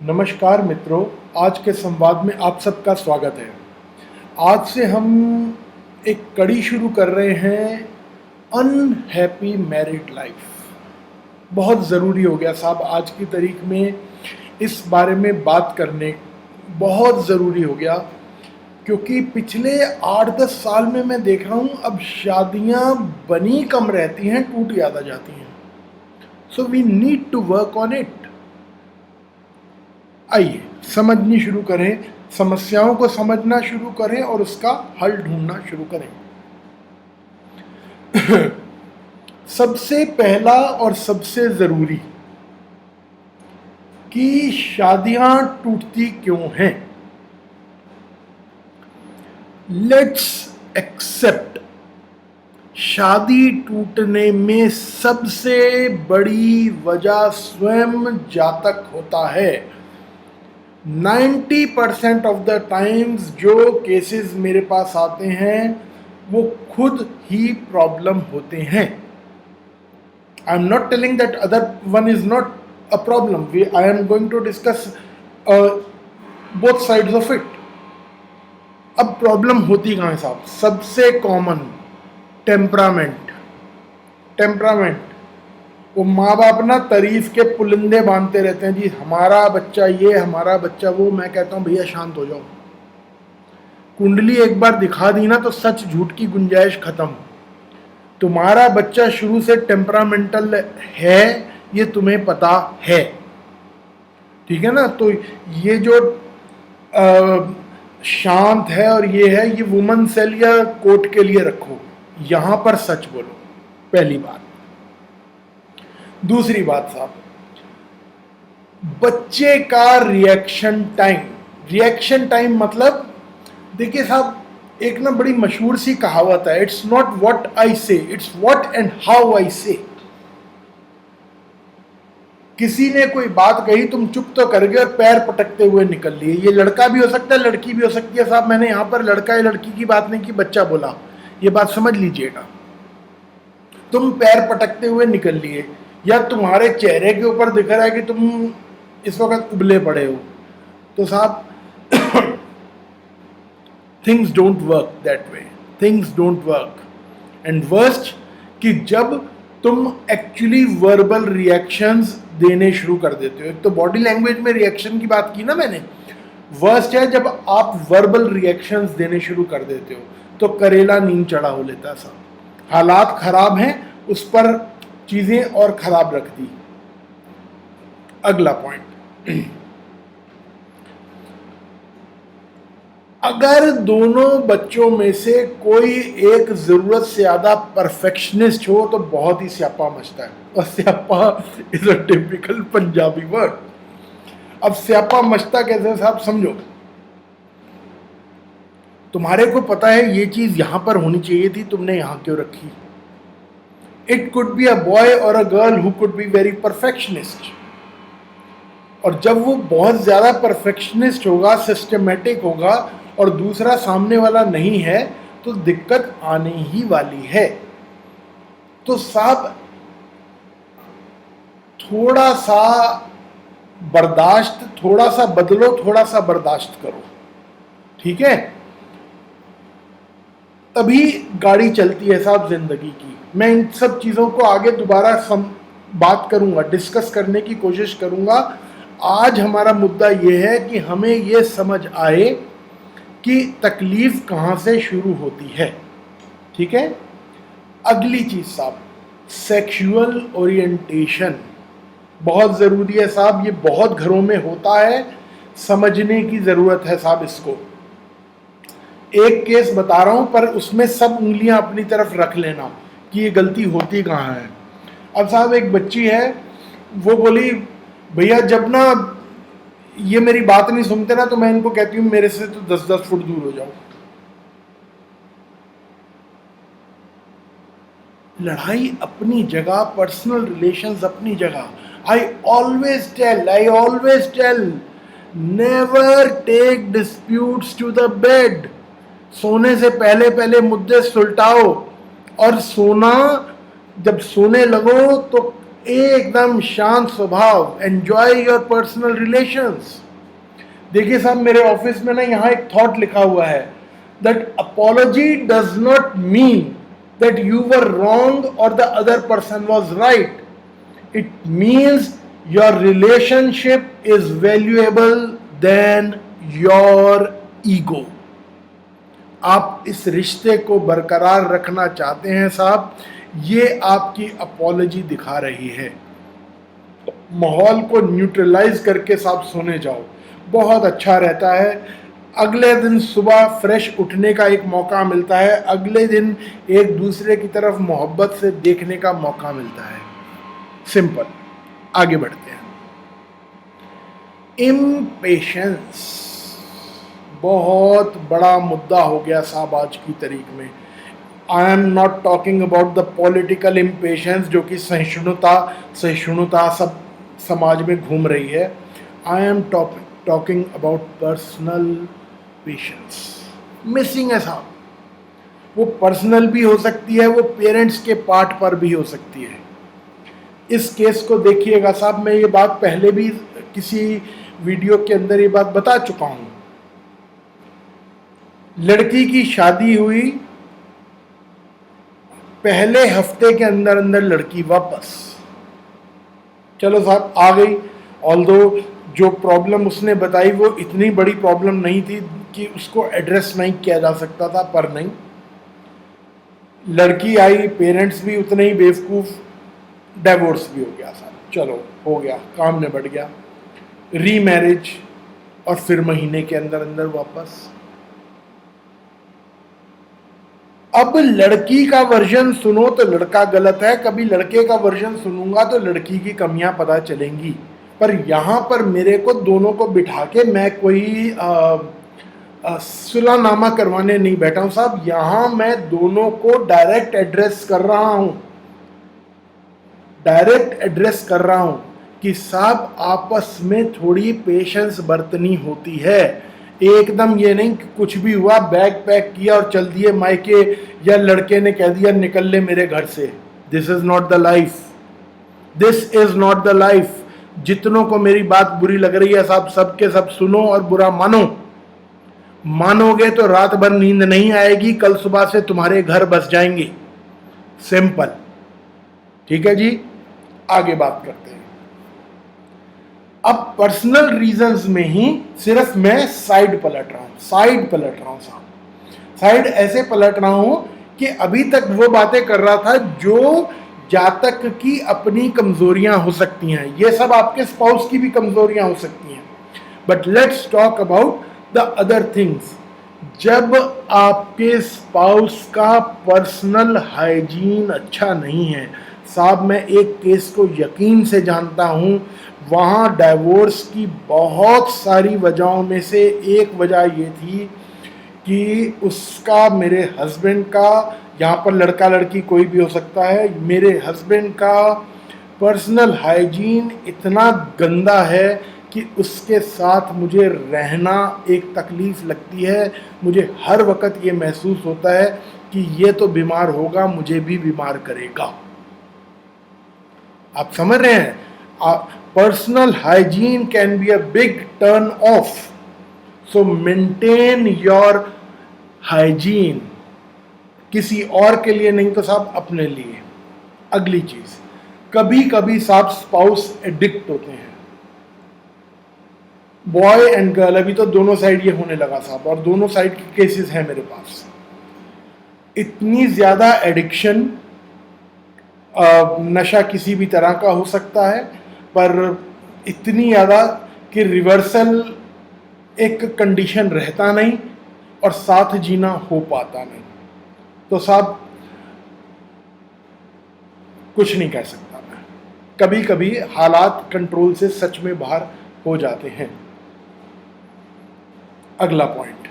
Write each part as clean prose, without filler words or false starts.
नमस्कार मित्रों, आज के संवाद में आप सबका स्वागत है। आज से हम एक कड़ी शुरू कर रहे हैं, अनहैप्पी मैरिड लाइफ। बहुत ज़रूरी हो गया साहब, आज की तारीख में इस बारे में बात करने बहुत ज़रूरी हो गया, क्योंकि पिछले 8-10 साल में मैं देख रहा हूँ अब शादियाँ बनी कम रहती हैं, टूट ज़्यादा जाती हैं। So we need to work on it. आइए समझनी शुरू करें, समस्याओं को समझना शुरू करें और उसका हल ढूंढना शुरू करें। सबसे पहला और सबसे ज़रूरी कि शादियां टूटती क्यों हैं। लेट्स एक्सेप्ट, शादी टूटने में सबसे बड़ी वजह स्वयं जातक होता है। 90% ऑफ द टाइम्स जो केसेस मेरे पास आते हैं वो खुद ही प्रॉब्लम होते हैं। I am not telling that other one is not a problem, I am going to discuss both sides of it. अब प्रॉब्लम होती कहाँ है साहब? सबसे कॉमन टेम्परामेंट। वो माँ बाप ना तारीफ के पुलिंदे बांधते रहते हैं, जी हमारा बच्चा ये, हमारा बच्चा वो। मैं कहता हूँ भैया शांत हो जाओ। कुंडली एक बार दिखा दी ना तो सच झूठ की गुंजाइश खत्म। तुम्हारा बच्चा शुरू से टेम्परामेंटल है, ये तुम्हें पता है, ठीक है ना? तो ये जो शांत है और ये है, ये वुमन सेल या कोर्ट के लिए रखो, यहां पर सच बोलो, पहली बात। दूसरी बात साहब, बच्चे का रिएक्शन टाइम मतलब, देखिए साहब, एक ना बड़ी मशहूर सी कहावत है, इट्स नॉट व्हाट आई से, it's what and how I से। किसी ने कोई बात कही, तुम चुप तो कर गए और पैर पटकते हुए निकल लिए। ये लड़का भी हो सकता है, लड़की भी हो सकती है साहब। मैंने यहां पर लड़का या लड़की की बात नहीं की, बच्चा बोला, ये बात समझ लीजिएगा। तुम पैर पटकते हुए निकल लिए, या तुम्हारे चेहरे के ऊपर दिख रहा है कि तुम इस वक्त उबले पड़े हो, तो साहब things don't work that way, things don't work. And worst कि जब तुम एक्चुअली वर्बल रिएक्शंस देने शुरू कर देते हो। एक तो बॉडी लैंग्वेज में रिएक्शन की बात की ना मैंने, वर्स्ट है जब आप वर्बल रिएक्शंस देने शुरू कर देते हो तो करेला नींद चढ़ा हो लेता है साहब। हालात खराब हैं, उस पर चीजें और खराब रख दी। अगला पॉइंट, अगर दोनों बच्चों में से कोई एक जरूरत से ज्यादा परफेक्शनिस्ट हो तो बहुत ही स्यापा मचता है। और स्यापा is a typical Punjabi word. अब स्यापा मचता कैसे साहब, समझो। तुम्हारे को पता है ये चीज यहां पर होनी चाहिए थी, तुमने यहां क्यों रखी? It could be a boy और a girl who could be very perfectionist. और जब वो बहुत ज्यादा परफेक्शनिस्ट होगा, सिस्टमेटिक होगा, और दूसरा सामने वाला नहीं है, तो दिक्कत आने ही वाली है। तो साहब थोड़ा सा बर्दाश्त, थोड़ा सा बदलो, थोड़ा सा बर्दाश्त करो, ठीक है? तभी गाड़ी चलती है साहब जिंदगी की। मैं इन सब चीजों को आगे दोबारा बात करूंगा, डिस्कस करने की कोशिश करूंगा। आज हमारा मुद्दा यह है कि हमें यह समझ आए कि तकलीफ कहां से शुरू होती है, ठीक है? अगली चीज साहब, सेक्सुअल ओरिएंटेशन बहुत जरूरी है साहब। ये बहुत घरों में होता है, समझने की जरूरत है साहब इसको। एक केस बता रहा हूं, पर उसमें सब उंगलियां अपनी तरफ रख लेना कि ये गलती होती कहां है। अब साहब एक बच्ची है, वो बोली भैया जब ना ये मेरी बात नहीं सुनते ना, तो मैं इनको कहती हूँ मेरे से तो 10-10 फुट दूर हो जाओ। लड़ाई अपनी जगह, पर्सनल रिलेशंस अपनी जगह। I always tell, never take disputes to the bed. सोने से पहले मुद्दे सुलटाओ, और सोना जब सोने लगो तो एकदम शांत स्वभाव, एंजॉय योर पर्सनल रिलेशंस। देखिए साहब, मेरे ऑफिस में ना यहाँ एक थॉट लिखा हुआ है that apology does not mean that you were wrong और the other person was right. It means your relationship is valuable than your ego. आप इस रिश्ते को बरकरार रखना चाहते हैं साहब, ये आपकी अपॉलॉजी दिखा रही है। माहौल को न्यूट्रलाइज करके साहब सोने जाओ, बहुत अच्छा रहता है। अगले दिन सुबह फ्रेश उठने का एक मौका मिलता है, अगले दिन एक दूसरे की तरफ मोहब्बत से देखने का मौका मिलता है। सिंपल। आगे बढ़ते हैं। इम्पेशेंस बहुत बड़ा मुद्दा हो गया साहब आज की तारीख में। आई am not talking about the political impatience जो कि सहिष्णुता सब समाज में घूम रही है। I am talking about personal patience missing है साहब। वो पर्सनल भी हो सकती है, वो पेरेंट्स के पार्ट पर भी हो सकती है। इस केस को देखिएगा साहब, मैं ये बात पहले भी किसी वीडियो के अंदर ये बात बता चुका हूं। लड़की की शादी हुई, पहले हफ्ते के अंदर अंदर लड़की वापस। चलो साहब आ गई, ऑल्दो जो प्रॉब्लम उसने बताई वो इतनी बड़ी प्रॉब्लम नहीं थी कि उसको एड्रेस नहीं किया जा सकता था, पर नहीं, लड़की आई, पेरेंट्स भी उतने ही बेवकूफ़, डिवोर्स भी हो गया साहब। चलो हो गया, काम निबट गया। रीमैरिज, और फिर महीने के अंदर अंदर वापस। अब लड़की का वर्जन सुनो तो लड़का गलत है, कभी लड़के का वर्जन सुनूंगा तो लड़की की कमियां पता चलेंगी। पर यहाँ पर मेरे को दोनों को बिठा के मैं कोई सुलहनामा करवाने नहीं बैठा हूं साहब। यहाँ मैं दोनों को डायरेक्ट एड्रेस कर रहा हूं, कि साहब आपस में थोड़ी पेशेंस बरतनी होती है। एकदम ये नहीं कि कुछ भी हुआ बैग पैक किया और चल दिए मायके, या लड़के ने कह दिया निकल ले मेरे घर से। This is not the life, this is not the life. जितनों को मेरी बात बुरी लग रही है साहब, सबके सब सुनो और बुरा मानो। मानोगे तो रात भर नींद नहीं आएगी, कल सुबह से तुम्हारे घर बस जाएंगे। सिंपल। ठीक है जी, आगे बात करते हैं। अब पर्सनल रीजंस में ही सिर्फ मैं साइड पलट रहा हूं साहब। साइड ऐसे पलट रहा हूं कि अभी तक वो बातें कर रहा था जो जातक की अपनी कमजोरियां हो सकती हैं, ये सब आपके स्पाउस की भी कमजोरियां हो सकती हैं। But let's talk about the other things. जब आपके स्पाउस का पर्सनल हाइजीन अच्छा नहीं है साहब, मैं एक केस को यकीन से जानता हूं, वहाँ डाइवोर्स की बहुत सारी वजहों में से एक वजह ये थी कि उसका, मेरे हस्बैंड का, यहाँ पर लड़का लड़की कोई भी हो सकता है, मेरे हस्बैंड का पर्सनल हाइजीन इतना गंदा है कि उसके साथ मुझे रहना एक तकलीफ़ लगती है। मुझे हर वक्त ये महसूस होता है कि ये तो बीमार होगा, मुझे भी बीमार करेगा। आप समझ रहे हैं? Personal hygiene can be a big turn off, so maintain your hygiene. किसी और के लिए नहीं तो साहब अपने लिए। अगली चीज, कभी कभी साहब स्पाउस एडिक्ट होते हैं, बॉय एंड गर्ल। अभी तो दोनों साइड ये होने लगा साहब, और दोनों साइड के केसेस हैं मेरे पास। इतनी ज्यादा एडिक्शन, नशा किसी भी तरह का हो सकता है, पर इतनी ज़्यादा कि रिवर्सल एक कंडीशन रहता नहीं और साथ जीना हो पाता नहीं। तो साहब कुछ नहीं कह सकता मैं, कभी कभी हालात कंट्रोल से सच में बाहर हो जाते हैं। अगला पॉइंट,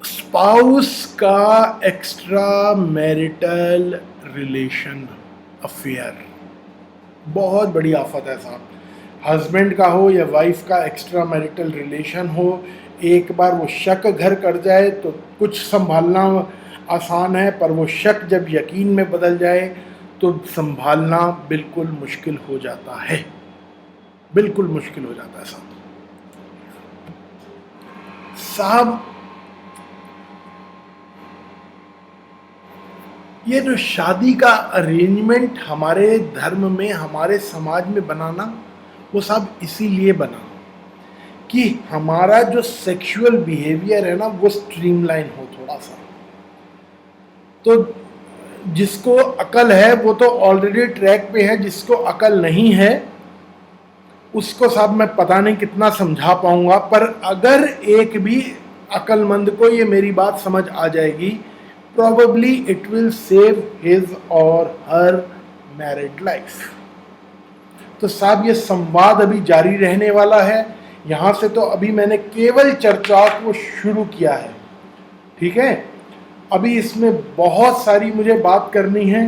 स्पाउस का एक्स्ट्रा मैरिटल रिलेशन अफेयर बहुत बड़ी आफत है साहब। हस्बैंड का हो या वाइफ का एक्स्ट्रा मैरिटल रिलेशन हो, एक बार वो शक घर कर जाए तो कुछ संभालना आसान है, पर वो शक जब यकीन में बदल जाए तो संभालना बिल्कुल मुश्किल हो जाता है, बिल्कुल मुश्किल हो जाता है साहब। ये जो शादी का अरेंजमेंट हमारे धर्म में, हमारे समाज में बनाना, वो सब इसीलिए बना कि हमारा जो सेक्सुअल बिहेवियर है ना वो स्ट्रीमलाइन हो थोड़ा सा। तो जिसको अकल है वो तो ऑलरेडी ट्रैक पे है, जिसको अकल नहीं है उसको साहब मैं पता नहीं कितना समझा पाऊंगा, पर अगर एक भी अकलमंद को ये मेरी बात समझ आ जाएगी, probably it will save his और हर मैरिड लाइफ। तो साहब ये संवाद अभी जारी रहने वाला है। यहाँ से तो अभी मैंने केवल चर्चा को शुरू किया है, ठीक है। अभी इसमें बहुत सारी मुझे बात करनी है,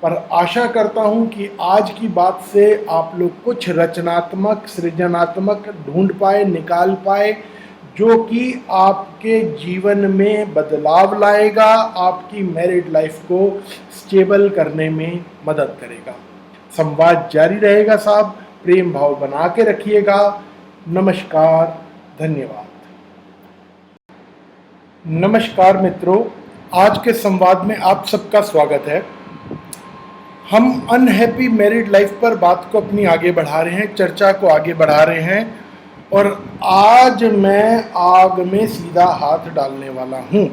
पर आशा करता हूँ कि आज की बात से आप लोग कुछ रचनात्मक, सृजनात्मक ढूंढ पाए, निकाल पाए, जो कि आपके जीवन में बदलाव लाएगा, आपकी मैरिड लाइफ को स्टेबल करने में मदद करेगा। संवाद जारी रहेगा साहब, प्रेम भाव बना के रखिएगा। नमस्कार, धन्यवाद। नमस्कार मित्रों, आज के संवाद में आप सबका स्वागत है। हम अनहैप्पी मैरिड लाइफ पर बात को अपनी आगे बढ़ा रहे हैं, चर्चा को आगे बढ़ा रहे हैं, और आज मैं आग में सीधा हाथ डालने वाला हूँ।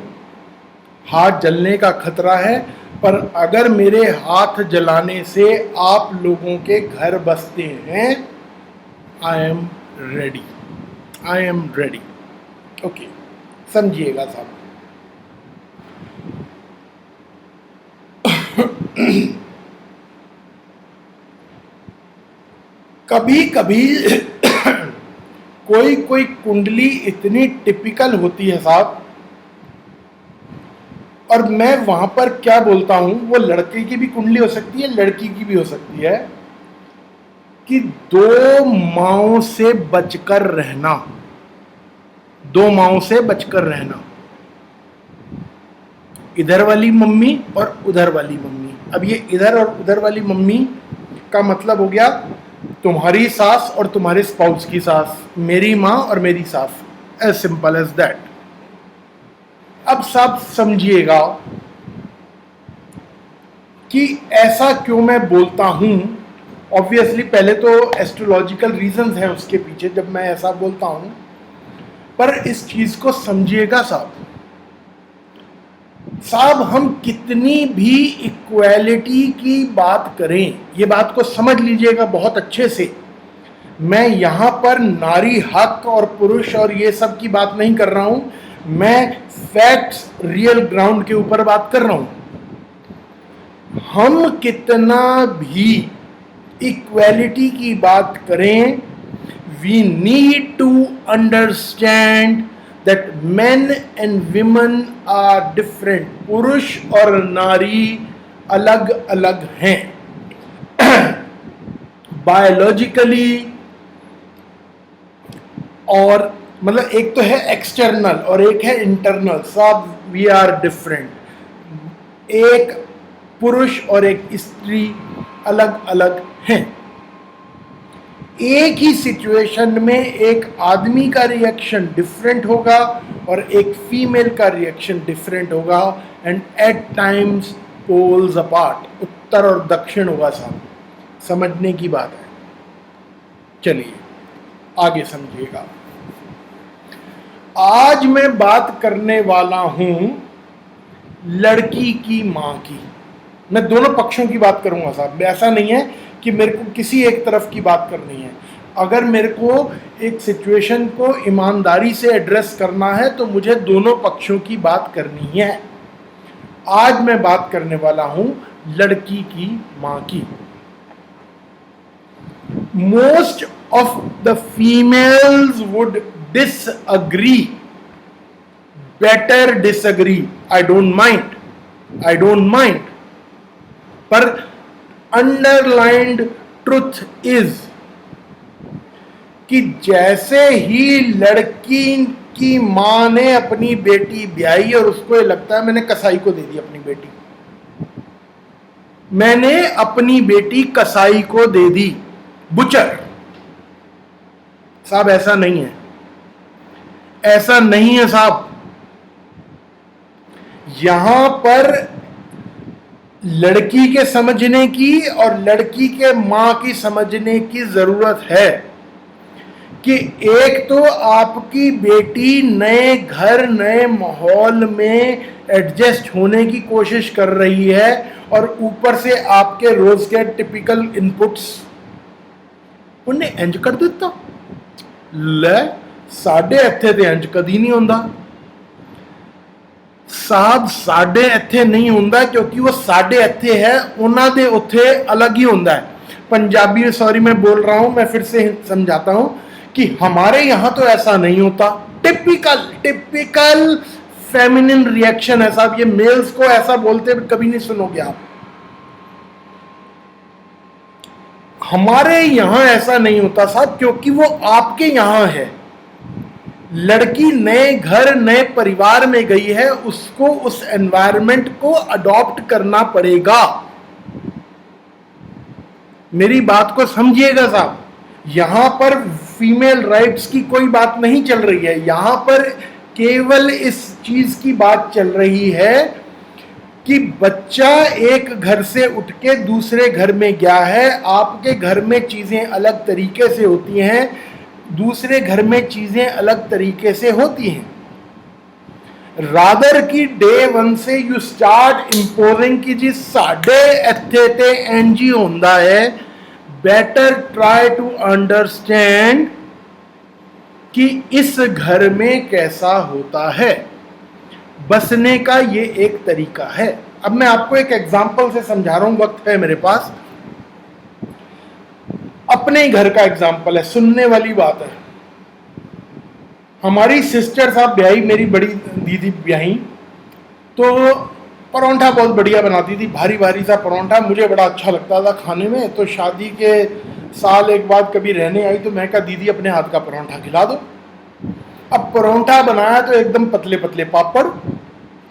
हाथ जलने का खतरा है, पर अगर मेरे हाथ जलाने से आप लोगों के घर बसते हैं, I am ready, I am ready. Okay, समझिएगा साहब। कभी कभी कोई कोई कुंडली इतनी टिपिकल होती है साहब, और मैं वहां पर क्या बोलता हूं, वो लड़के की भी कुंडली हो सकती है, लड़की की भी हो सकती है, कि दो माओं से बचकर रहना, दो माओं से बचकर रहना, इधर वाली मम्मी और उधर वाली मम्मी। अब ये इधर और उधर वाली मम्मी का मतलब हो गया तुम्हारी सास और तुम्हारे स्पाउस की सास, मेरी माँ और मेरी सास, एज सिंपल एज दैट। अब सब समझिएगा कि ऐसा क्यों मैं बोलता हूं। ऑब्वियसली पहले तो एस्ट्रोलॉजिकल रीजंस हैं उसके पीछे जब मैं ऐसा बोलता हूं, पर इस चीज को समझिएगा साहब, हम कितनी भी इक्वालिटी की बात करें, ये बात को समझ लीजिएगा बहुत अच्छे से। मैं यहां पर नारी हक और पुरुष और ये सब की बात नहीं कर रहा हूं, मैं फैक्ट्स, रियल ग्राउंड के ऊपर बात कर रहा हूं। हम कितना भी इक्वालिटी की बात करें, we need to understand that men and women are different। पुरुष और नारी अलग अलग हैं बायोलॉजिकली, और मतलब एक तो है एक्सटर्नल और एक है इंटरनल। सब वी आर डिफरेंट। एक पुरुष और एक स्त्री अलग अलग हैं। एक ही सिचुएशन में एक आदमी का रिएक्शन डिफरेंट होगा और एक फीमेल का रिएक्शन डिफरेंट होगा, and at times poles apart, उत्तर और दक्षिण होगा साहब। समझने की बात है। चलिए आगे समझिएगा। आज मैं बात करने वाला हूं लड़की की मां की। मैं दोनों पक्षों की बात करूंगा साहब, ऐसा नहीं है कि मेरे को किसी एक तरफ की बात करनी है। अगर मेरे को एक सिचुएशन को ईमानदारी से एड्रेस करना है तो मुझे दोनों पक्षों की बात करनी है। आज मैं बात करने वाला हूं लड़की की मां की। Most of the females would disagree, better disagree, I don't mind, पर अंडरलाइंड ट्रुथ इज कि जैसे ही लड़की की मां ने अपनी बेटी ब्याही और उसको ये लगता है मैंने कसाई को दे दी अपनी बेटी, मैंने अपनी बेटी कसाई को दे दी, बुचर। साहब ऐसा नहीं है, ऐसा नहीं है साहब। यहां पर लड़की के समझने की और लड़की के मां की समझने की जरूरत है कि एक तो आपकी बेटी नए घर नए माहौल में एडजस्ट होने की कोशिश कर रही है और ऊपर से आपके रोज के टिपिकल इनपुट्स उन्हें इंज कर दिता। ले साडे इत्थे ते इंज कदी नहीं होंदा साहब, साडे इत्थे नहीं होंदा क्योंकि वो साडे इत्थे है, उन्हां दे उत्थे अलग ही होंदा है। पंजाबी, सॉरी मैं बोल रहा हूं, मैं फिर से समझाता हूं कि हमारे यहां तो ऐसा नहीं होता। टिपिकल फेमिनिन रिएक्शन है साहब, ये मेल्स को ऐसा बोलते कभी नहीं सुनोगे आप। हमारे यहां ऐसा नहीं होता साहब, क्योंकि वो आपके यहां है। लड़की नए घर नए परिवार में गई है, उसको उस एनवायरनमेंट को अडॉप्ट करना पड़ेगा। मेरी बात को समझिएगा साहब, यहां पर फीमेल राइट्स की कोई बात नहीं चल रही है। यहां पर केवल इस चीज की बात चल रही है कि बच्चा एक घर से उठ के दूसरे घर में गया है। आपके घर में चीजें अलग तरीके से होती हैं, दूसरे घर में चीजें अलग तरीके से होती हैं। रादर की डे वन से यू स्टार्ट इंपोजिंग कि जी साडे इत्थे ते इंज ही होंदा है। बेटर ट्राई टू अंडरस्टैंड कि इस घर में कैसा होता है। बसने का ये एक तरीका है। अब मैं आपको एक एग्जाम्पल से समझा रहा हूं, वक्त है मेरे पास। अपने ही घर का एग्जाम्पल है, सुनने वाली बात है। हमारी सिस्टर साहब ब्याही, मेरी बड़ी दीदी ब्याही, तो परोंठा बहुत बढ़िया बनाती थी, भारी भारी सा परोंठा, मुझे बड़ा अच्छा लगता था खाने में। तो शादी के साल एक बाद कभी रहने आई तो मैं कहा दीदी अपने हाथ का परोंठा खिला दो। अब परोंठा बनाया तो एकदम पतले पतले पापड़,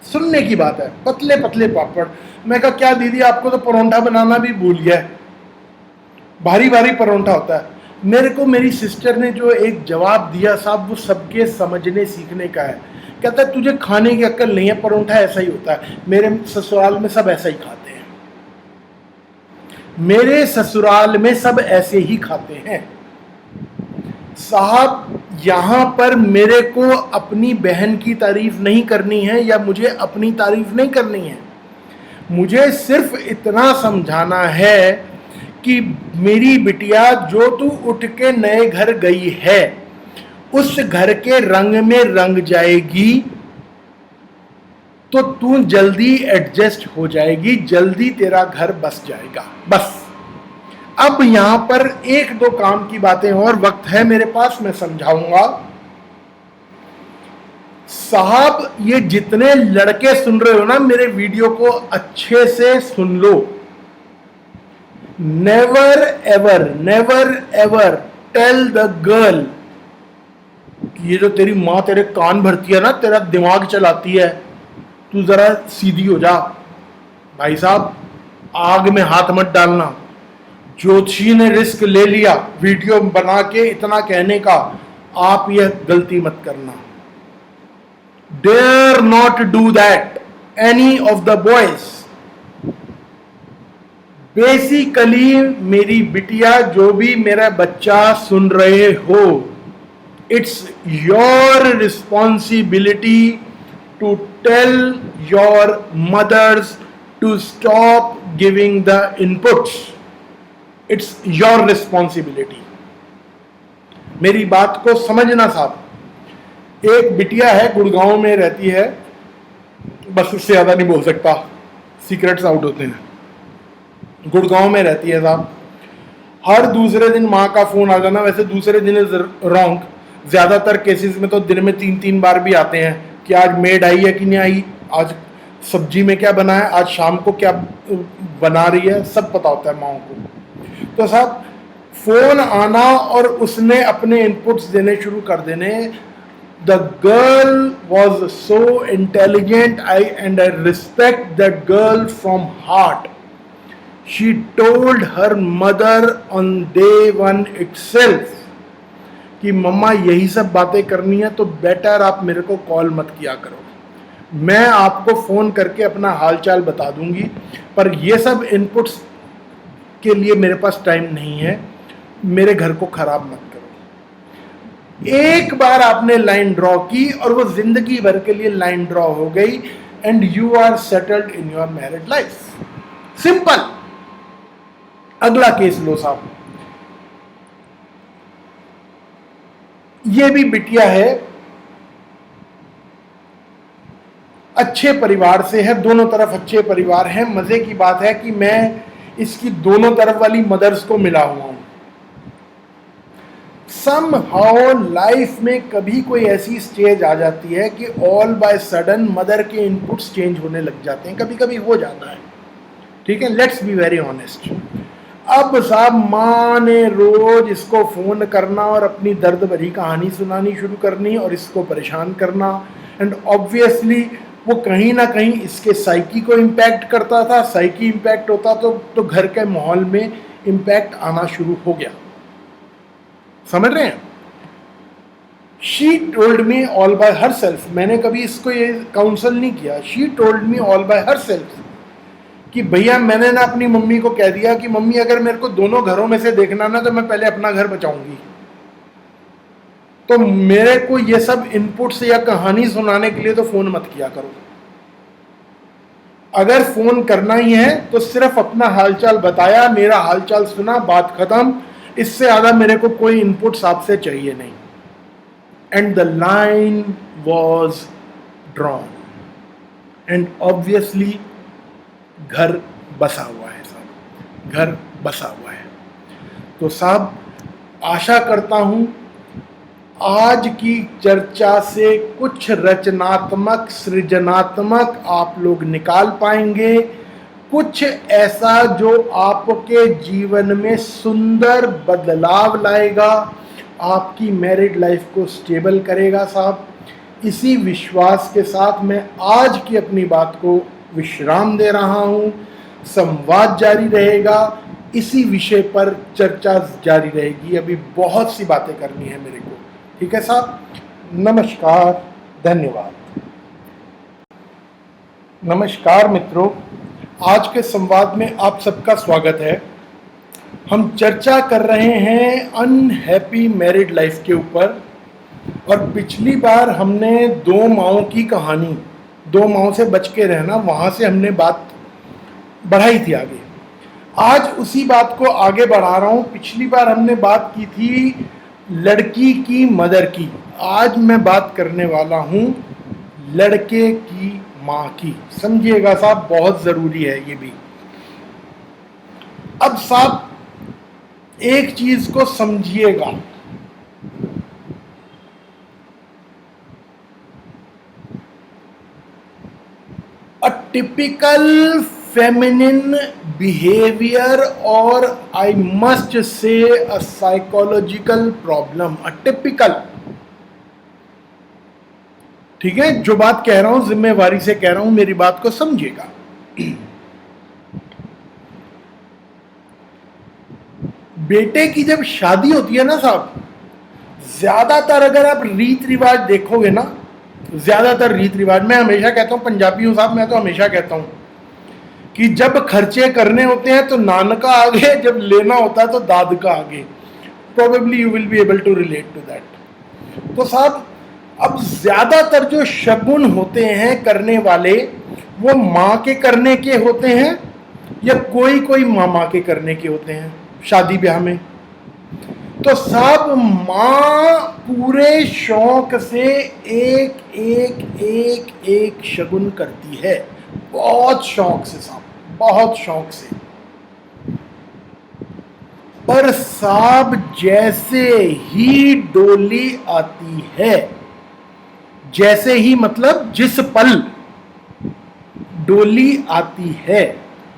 सुनने की बात है, पतले पतले पापड़। मैं कहा क्या दीदी आपको तो परोंठा बनाना भी भूल गया है, भारी भारी परोंठा होता है। मेरे को मेरी सिस्टर ने जो एक जवाब दिया साहब, वो सबके समझने सीखने का है। कहता है तुझे खाने की अक्ल नहीं है, परोंठा ऐसा ही होता है। मेरे ससुराल में सब ऐसा ही खाते हैं, मेरे ससुराल में सब ऐसे ही खाते हैं। साहब यहां पर मेरे को अपनी बहन की तारीफ नहीं करनी है या मुझे अपनी तारीफ नहीं करनी है। मुझे सिर्फ इतना समझाना है कि मेरी बिटिया, जो तू उठ के नए घर गई है, उस घर के रंग में रंग जाएगी तो तू जल्दी एडजस्ट हो जाएगी, जल्दी तेरा घर बस जाएगा। बस अब यहां पर एक दो काम की बातें और, वक्त है मेरे पास, मैं समझाऊंगा। साहब ये जितने लड़के सुन रहे हो ना, मेरे वीडियो को अच्छे से सुन लो। Never ever tell the girl, ये जो तेरी मां तेरे कान भरती है ना, तेरा दिमाग चलाती है, तू जरा सीधी हो जा। भाई साहब आग में हाथ मत डालना। ज्योतिषी ने रिस्क ले लिया वीडियो बना के इतना कहने का, आप यह गलती मत करना। Dare not do that any of the boys. Basically मेरी बिटिया, जो भी मेरा बच्चा सुन रहे हो, it's your responsibility to tell your mothers to stop giving the inputs. It's your responsibility. मेरी बात को समझना साहब। एक बिटिया है, गुड़गांव में रहती है, बस उससे ज्यादा नहीं बोल सकता, सीक्रेट्स आउट होते हैं। गुड़गांव में रहती है साहब। हर दूसरे दिन माँ का फोन आ जाना, वैसे दूसरे दिन इज रॉन्ग, ज्यादातर केसेस में तो दिन में 3-3 बार भी आते हैं कि आज मेड आई है कि नहीं आई, आज सब्जी में क्या बना है, आज शाम को क्या बना रही है, सब पता होता है माओ को। तो साहब फोन आना और उसने अपने इनपुट्स देने शुरू कर देने। The girl was so intelligent, I respect that girl from heart. She told her mother on day one itself कि मम्मा यही सब बातें करनी है तो बेटर आप मेरे को कॉल मत किया करो, मैं आपको फ़ोन करके अपना हालचाल बता दूंगी, पर ये सब इनपुट्स के लिए मेरे पास टाइम नहीं है, मेरे घर को खराब मत करो। एक बार आपने लाइन ड्रॉ की और वो जिंदगी भर के लिए लाइन ड्रॉ हो गई, and you are settled in your married life. Simple. अगला केस लो साहब, ये भी बिटिया है, अच्छे परिवार से है, दोनों तरफ अच्छे परिवार हैं। मजे की बात है कि मैं इसकी दोनों तरफ वाली मदर्स को मिला हुआ हूं। समहाउ लाइफ में कभी कोई ऐसी स्टेज आ जाती है कि ऑल बाय सडन मदर के इनपुट्स चेंज होने लग जाते हैं, कभी कभी हो जाता है, ठीक है, लेट्स बी वेरी ऑनेस्ट। अब साहब माँ ने रोज इसको फोन करना और अपनी दर्द भरी कहानी सुनानी शुरू करनी और इसको परेशान करना, एंड ऑब्वियसली वो कहीं ना कहीं इसके साइकी को इम्पैक्ट करता था। साइकी इम्पैक्ट होता तो घर के माहौल में इम्पैक्ट आना शुरू हो गया। समझ रहे हैं? She told me all bye her self, मैंने कभी इसको ये काउंसल नहीं किया। She told me all bye her self कि भैया मैंने ना अपनी मम्मी को कह दिया कि मम्मी अगर मेरे को दोनों घरों में से देखना ना तो मैं पहले अपना घर बचाऊंगी, तो मेरे को ये सब इनपुट्स या कहानी सुनाने के लिए तो फोन मत किया करो। अगर फोन करना ही है तो सिर्फ अपना हालचाल बताया, मेरा हालचाल सुना, बात खत्म, इससे ज्यादा मेरे को कोई इनपुट्स आपसे चाहिए नहीं। And the line was drawn, and obviously घर बसा हुआ है साहब, घर बसा हुआ है। तो साहब आशा करता हूं आज की चर्चा से कुछ रचनात्मक सृजनात्मक आप लोग निकाल पाएंगे, कुछ ऐसा जो आपके जीवन में सुंदर बदलाव लाएगा, आपकी मैरिड लाइफ को स्टेबल करेगा साहब। इसी विश्वास के साथ मैं आज की अपनी बात को विश्राम दे रहा हूं। संवाद जारी रहेगा, इसी विषय पर चर्चा जारी रहेगी, अभी बहुत सी बातें करनी है मेरे को, ठीक है साहब। नमस्कार, धन्यवाद। नमस्कार मित्रों, आज के संवाद में आप सबका स्वागत है। हम चर्चा कर रहे हैं अनहैप्पी मैरिड लाइफ के ऊपर, और पिछली बार हमने दो माओं की कहानी, दो माओं से बच के रहना, वहां से हमने बात बढ़ाई थी आगे। आज उसी बात को आगे बढ़ा रहा हूं। पिछली बार हमने बात की थी लड़की की मदर की, आज मैं बात करने वाला हूं लड़के की मां की। समझिएगा साहब, बहुत जरूरी है ये भी। अब साहब एक चीज को समझिएगा, a typical feminine behavior, or I must say a psychological problem, a typical, ठीक है, जो बात कह रहा हूं जिम्मेवारी से कह रहा हूं, मेरी बात को समझिएगा। बेटे की जब शादी होती है ना साहब, ज्यादातर अगर आप रीत रिवाज देखोगे ना, ज्यादातर रीत रिवाज, मैं हमेशा कहता हूं, पंजाबी हूं साहब, मैं तो हमेशा कहता हूं कि जब खर्चे करने होते हैं तो नान का आगे, जब लेना होता है तो दाद का आगे। Probably you will be able to relate to that. तो साहब अब ज्यादातर जो शगुन होते हैं करने वाले, वो माँ के करने के होते हैं या कोई कोई मामा के करने के होते हैं शादी ब्याह में। तो साहब माँ पूरे शौक से एक एक एक एक शगुन करती है, बहुत शौक से साहब, बहुत शौक से। पर साहब जैसे ही डोली आती है, जैसे ही मतलब जिस पल डोली आती है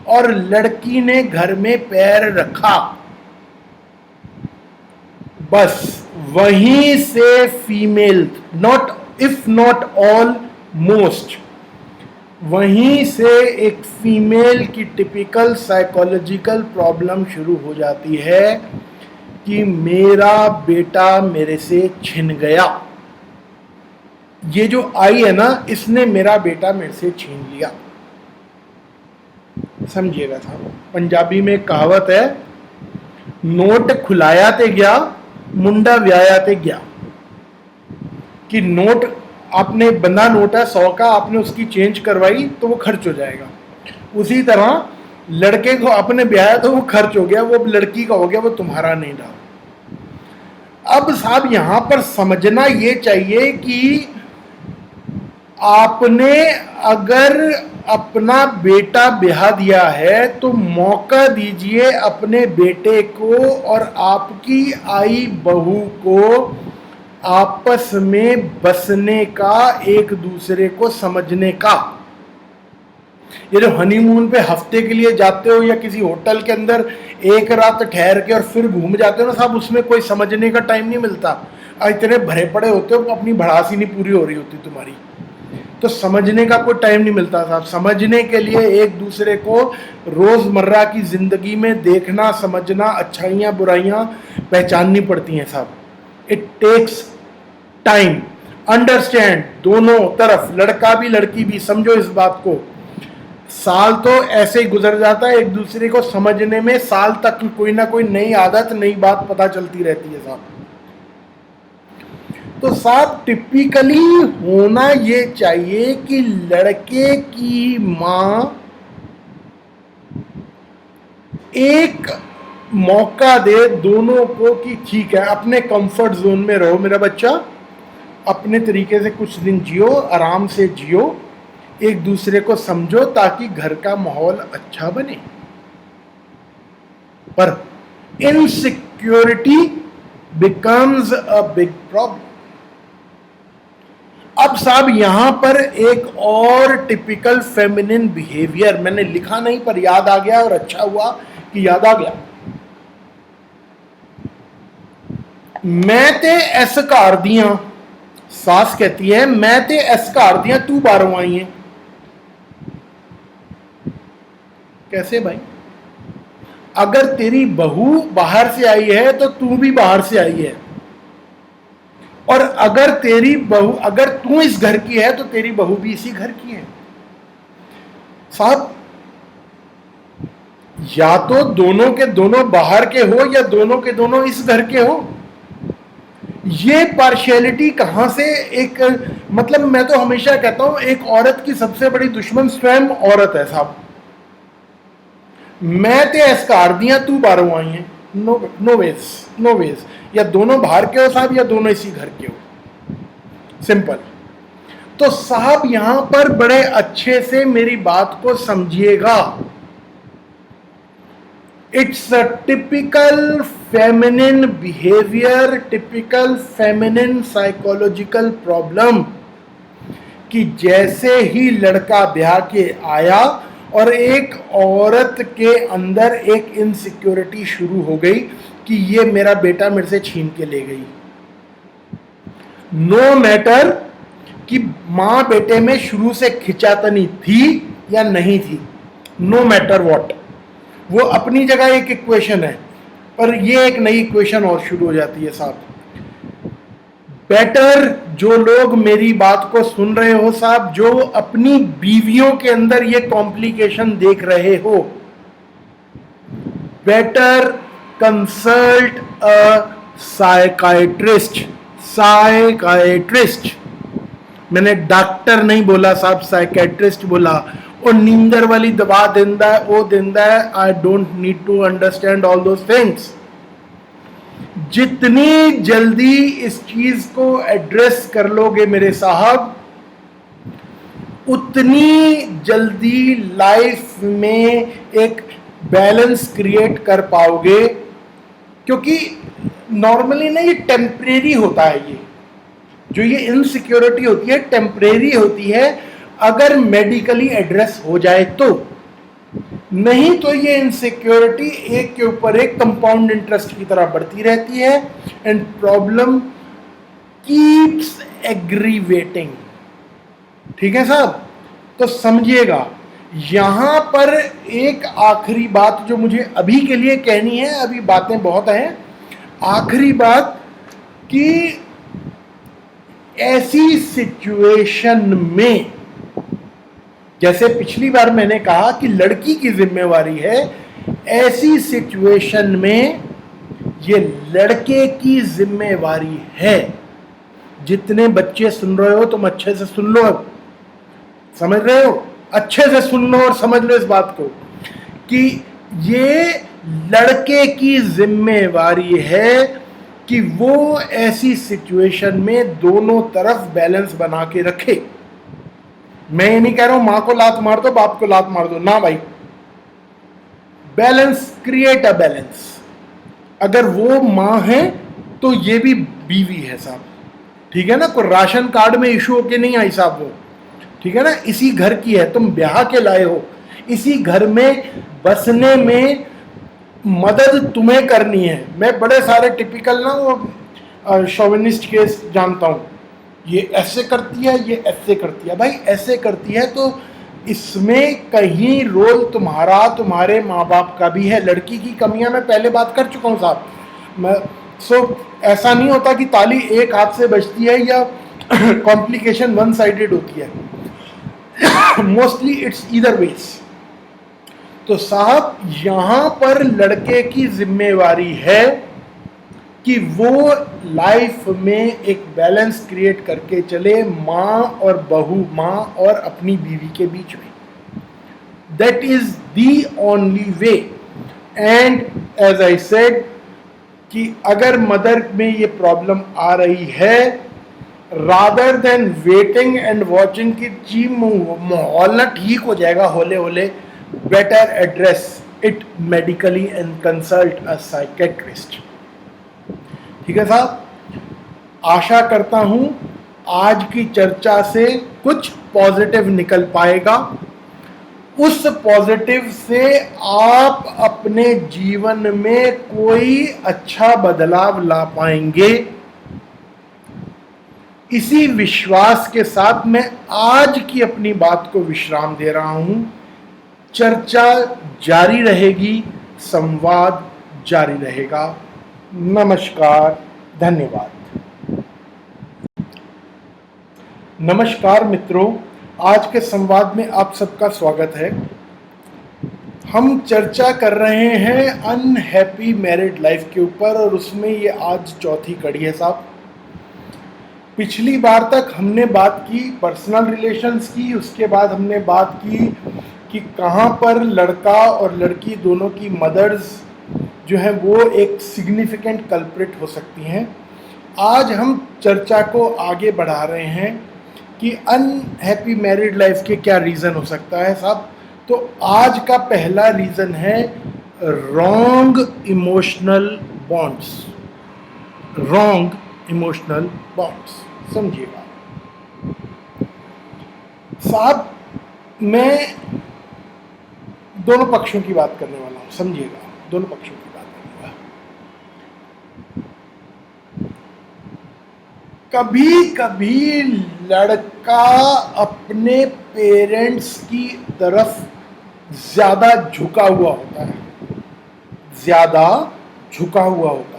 और लड़की ने घर में पैर रखा, बस वहीं से female, not if not all, most, वहीं से एक फीमेल की टिपिकल साइकोलॉजिकल प्रॉब्लम शुरू हो जाती है कि मेरा बेटा मेरे से छिन गया। ये जो आई है ना, इसने मेरा बेटा मेरे से छीन लिया। समझिएगा साहब, पंजाबी में कहावत है, नोट खुलाया ते गया, मुंडा व्याया ते गया। कि नोट आपने बंदा नोट है 100 का, आपने उसकी चेंज करवाई तो वो खर्च हो जाएगा। उसी तरह लड़के को आपने ब्याया तो वो खर्च हो गया, वो लड़की का हो गया, वो तुम्हारा नहीं रहा। अब साहब यहां पर समझना ये चाहिए कि आपने अगर अपना बेटा ब्याह दिया है तो मौका दीजिए अपने बेटे को और आपकी आई बहू को आपस में बसने का, एक दूसरे को समझने का। ये जो हनीमून पे हफ्ते के लिए जाते हो या किसी होटल के अंदर एक रात ठहर के और फिर घूम जाते हो ना साहब, उसमें कोई समझने का टाइम नहीं मिलता। इतने भरे पड़े होते हो, अपनी भड़ास ही नहीं पूरी हो रही होती तुम्हारी, तो समझने का कोई टाइम नहीं मिलता साहब। समझने के लिए एक दूसरे को रोजमर्रा की जिंदगी में देखना, समझना, अच्छाइयाँ बुराइयाँ पहचाननी पड़ती हैं साहब। इट टेक्स टाइम, अंडरस्टैंड दोनों तरफ, लड़का भी लड़की भी, समझो इस बात को। साल तो ऐसे ही गुजर जाता है एक दूसरे को समझने में, साल तक कोई ना कोई नई आदत, नई बात पता चलती रहती है साहब। तो साहब टिपिकली होना ये चाहिए कि लड़के की मां एक मौका दे दोनों को कि ठीक है, अपने कंफर्ट जोन में रहो मेरा बच्चा, अपने तरीके से कुछ दिन जियो, आराम से जियो, एक दूसरे को समझो ताकि घर का माहौल अच्छा बने। पर insecurity becomes a big problem. अब साहब यहां पर एक और टिपिकल फेमिनिन बिहेवियर मैंने लिखा नहीं पर याद आ गया, और अच्छा हुआ कि याद आ गया। मैं ते ऐस घर दियां, सास कहती है मैं ते ऐस घर दियां, तू बाहरों आई है। कैसे भाई? अगर तेरी बहू बाहर से आई है तो तू भी बाहर से आई है, और अगर तेरी बहू, अगर तू इस घर की है तो तेरी बहू भी इसी घर की है। साहब या तो दोनों के दोनों बाहर के हो या दोनों के दोनों इस घर के हो। ये पार्शियलिटी कहां से? एक मतलब मैं तो हमेशा कहता हूं एक औरत की सबसे बड़ी दुश्मन स्वयं औरत है साहब। मैं ते एसकार दिया, तू बाहरों आई है। No ways, no ways. या दोनों बाहर के हो साहब या दोनों इसी घर के हो, सिंपल। तो साहब यहां पर बड़े अच्छे से मेरी बात को समझिएगा। It's a typical feminine behaviour, typical feminine psychological problem कि जैसे ही लड़का ब्याह के आया और एक औरत के अंदर एक इनसिक्योरिटी शुरू हो गई कि ये मेरा बेटा मेरे से छीन के ले गई। नो मैटर कि मां बेटे में शुरू से खिंचातनी थी या नहीं थी, नो मैटर व्हाट, वो अपनी जगह एक इक्वेशन है, पर ये एक नई इक्वेशन और शुरू हो जाती है साहब। बेटर जो लोग मेरी बात को सुन रहे हो साहब, जो अपनी बीवियों के अंदर ये कॉम्प्लिकेशन देख रहे हो, better consult a psychiatrist. Psychiatrist, मैंने डॉक्टर नहीं बोला साहब, साइकाइट्रिस्ट बोला। और नींदर वाली दवा देंदा है, वो देंदा है, I don't need to understand all those things. जितनी जल्दी इस चीज को एड्रेस कर लोगे मेरे साहब, उतनी जल्दी लाइफ में एक बैलेंस क्रिएट कर पाओगे। क्योंकि नॉर्मली ना ये टेम्परेरी होता है, ये जो ये इनसिक्योरिटी होती है टेम्परेरी होती है, अगर मेडिकली एड्रेस हो जाए तो। नहीं तो ये इनसिक्योरिटी एक के ऊपर एक कंपाउंड इंटरेस्ट की तरह बढ़ती रहती है, एंड प्रॉब्लम कीप्स एग्रीवेटिंग। ठीक है साहब? तो समझिएगा, यहां पर एक आखिरी बात जो मुझे अभी के लिए कहनी है, अभी बातें बहुत हैं, आखिरी बात कि ऐसी सिचुएशन में, जैसे पिछली बार मैंने कहा कि लड़की की जिम्मेवारी है, ऐसी सिचुएशन में ये लड़के की जिम्मेवारी है। जितने बच्चे सुन रहे हो तुम अच्छे से सुन लो, समझ रहे हो, अच्छे से सुन लो और समझ लो इस बात को कि ये लड़के की जिम्मेवारी है कि वो ऐसी सिचुएशन में दोनों तरफ बैलेंस बना के रखे। मैं ये नहीं कह रहा हूं मां को लात मार दो, बाप को लात मार दो, ना भाई, बैलेंस, क्रिएट अ बैलेंस। अगर वो मां है तो ये भी बीवी है साहब, ठीक है ना, कोई राशन कार्ड में इशू होके नहीं आई साहब वो, ठीक है ना, इसी घर की है, तुम ब्याह के लाए हो, इसी घर में बसने में मदद तुम्हें करनी है। मैं बड़े सारे टिपिकल ना वो शोविनिस्ट केस जानता हूं, ये ऐसे करती है, ये ऐसे करती है। भाई ऐसे करती है तो इसमें कहीं रोल तुम्हारा, तुम्हारे माँ बाप का भी है। लड़की की कमियां मैं पहले बात कर चुका हूँ साहब। ऐसा नहीं होता कि ताली एक हाथ से बजती है या कॉम्प्लिकेशन वन साइडेड होती है। Mostly it's either ways. तो साहब यहां पर लड़के की जिम्मेवारी है कि वो लाइफ में एक बैलेंस क्रिएट करके चले माँ और बहू, माँ और अपनी बीवी के बीच में। That is the only way. And as I said कि अगर मदर में ये प्रॉब्लम आ रही है, rather than waiting and watching कि जी माहौल ना ठीक हो जाएगा होले होले, better address it medically and consult a psychiatrist. ठीक है साहब, आशा करता हूं आज की चर्चा से कुछ पॉजिटिव निकल पाएगा। उस पॉजिटिव से आप अपने जीवन में कोई अच्छा बदलाव ला पाएंगे। इसी विश्वास के साथ मैं आज की अपनी बात को विश्राम दे रहा हूं। चर्चा जारी रहेगी, संवाद जारी रहेगा। नमस्कार, धन्यवाद। नमस्कार मित्रों, आज के संवाद में आप सबका स्वागत है। हम चर्चा कर रहे हैं अनहैप्पी मैरिड लाइफ के ऊपर और उसमें ये आज चौथी कड़ी है साहब। पिछली बार तक हमने बात की पर्सनल रिलेशंस की, उसके बाद हमने बात की कि कहाँ पर लड़का और लड़की दोनों की मदर्स जो है वो एक सिग्निफिकेंट कल्प्रिट हो सकती हैं। आज हम चर्चा को आगे बढ़ा रहे हैं कि अनहैप्पी मैरिड लाइफ के क्या रीज़न हो सकता है साहब। तो आज का पहला रीज़न है wrong emotional bonds. Wrong emotional bonds, समझिएगा साहब, मैं दोनों पक्षों की बात करने वाला हूं, समझिएगा, दोनों पक्षों की बात करूंगा। कभी कभी लड़का अपने पेरेंट्स की तरफ ज्यादा झुका हुआ होता है, ज्यादा झुका हुआ होता है।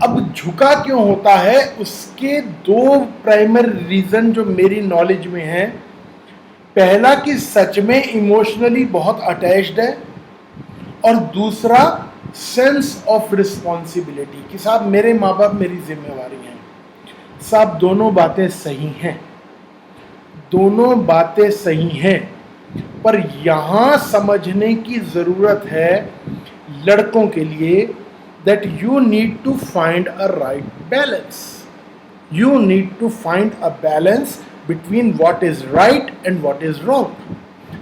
अब झुका क्यों होता है, उसके दो प्राइमरी रीजन जो मेरी नॉलेज में है। पहला कि सच में इमोशनली बहुत अटैच्ड है, और दूसरा सेंस ऑफ रिस्पॉन्सिबिलिटी कि साहब मेरे माँ बाप मेरी जिम्मेवारी हैं। साहब दोनों बातें सही हैं, दोनों बातें सही हैं, पर यहाँ समझने की ज़रूरत है लड़कों के लिए that you need to find a right balance. You need to find a balance between what is right and what is wrong.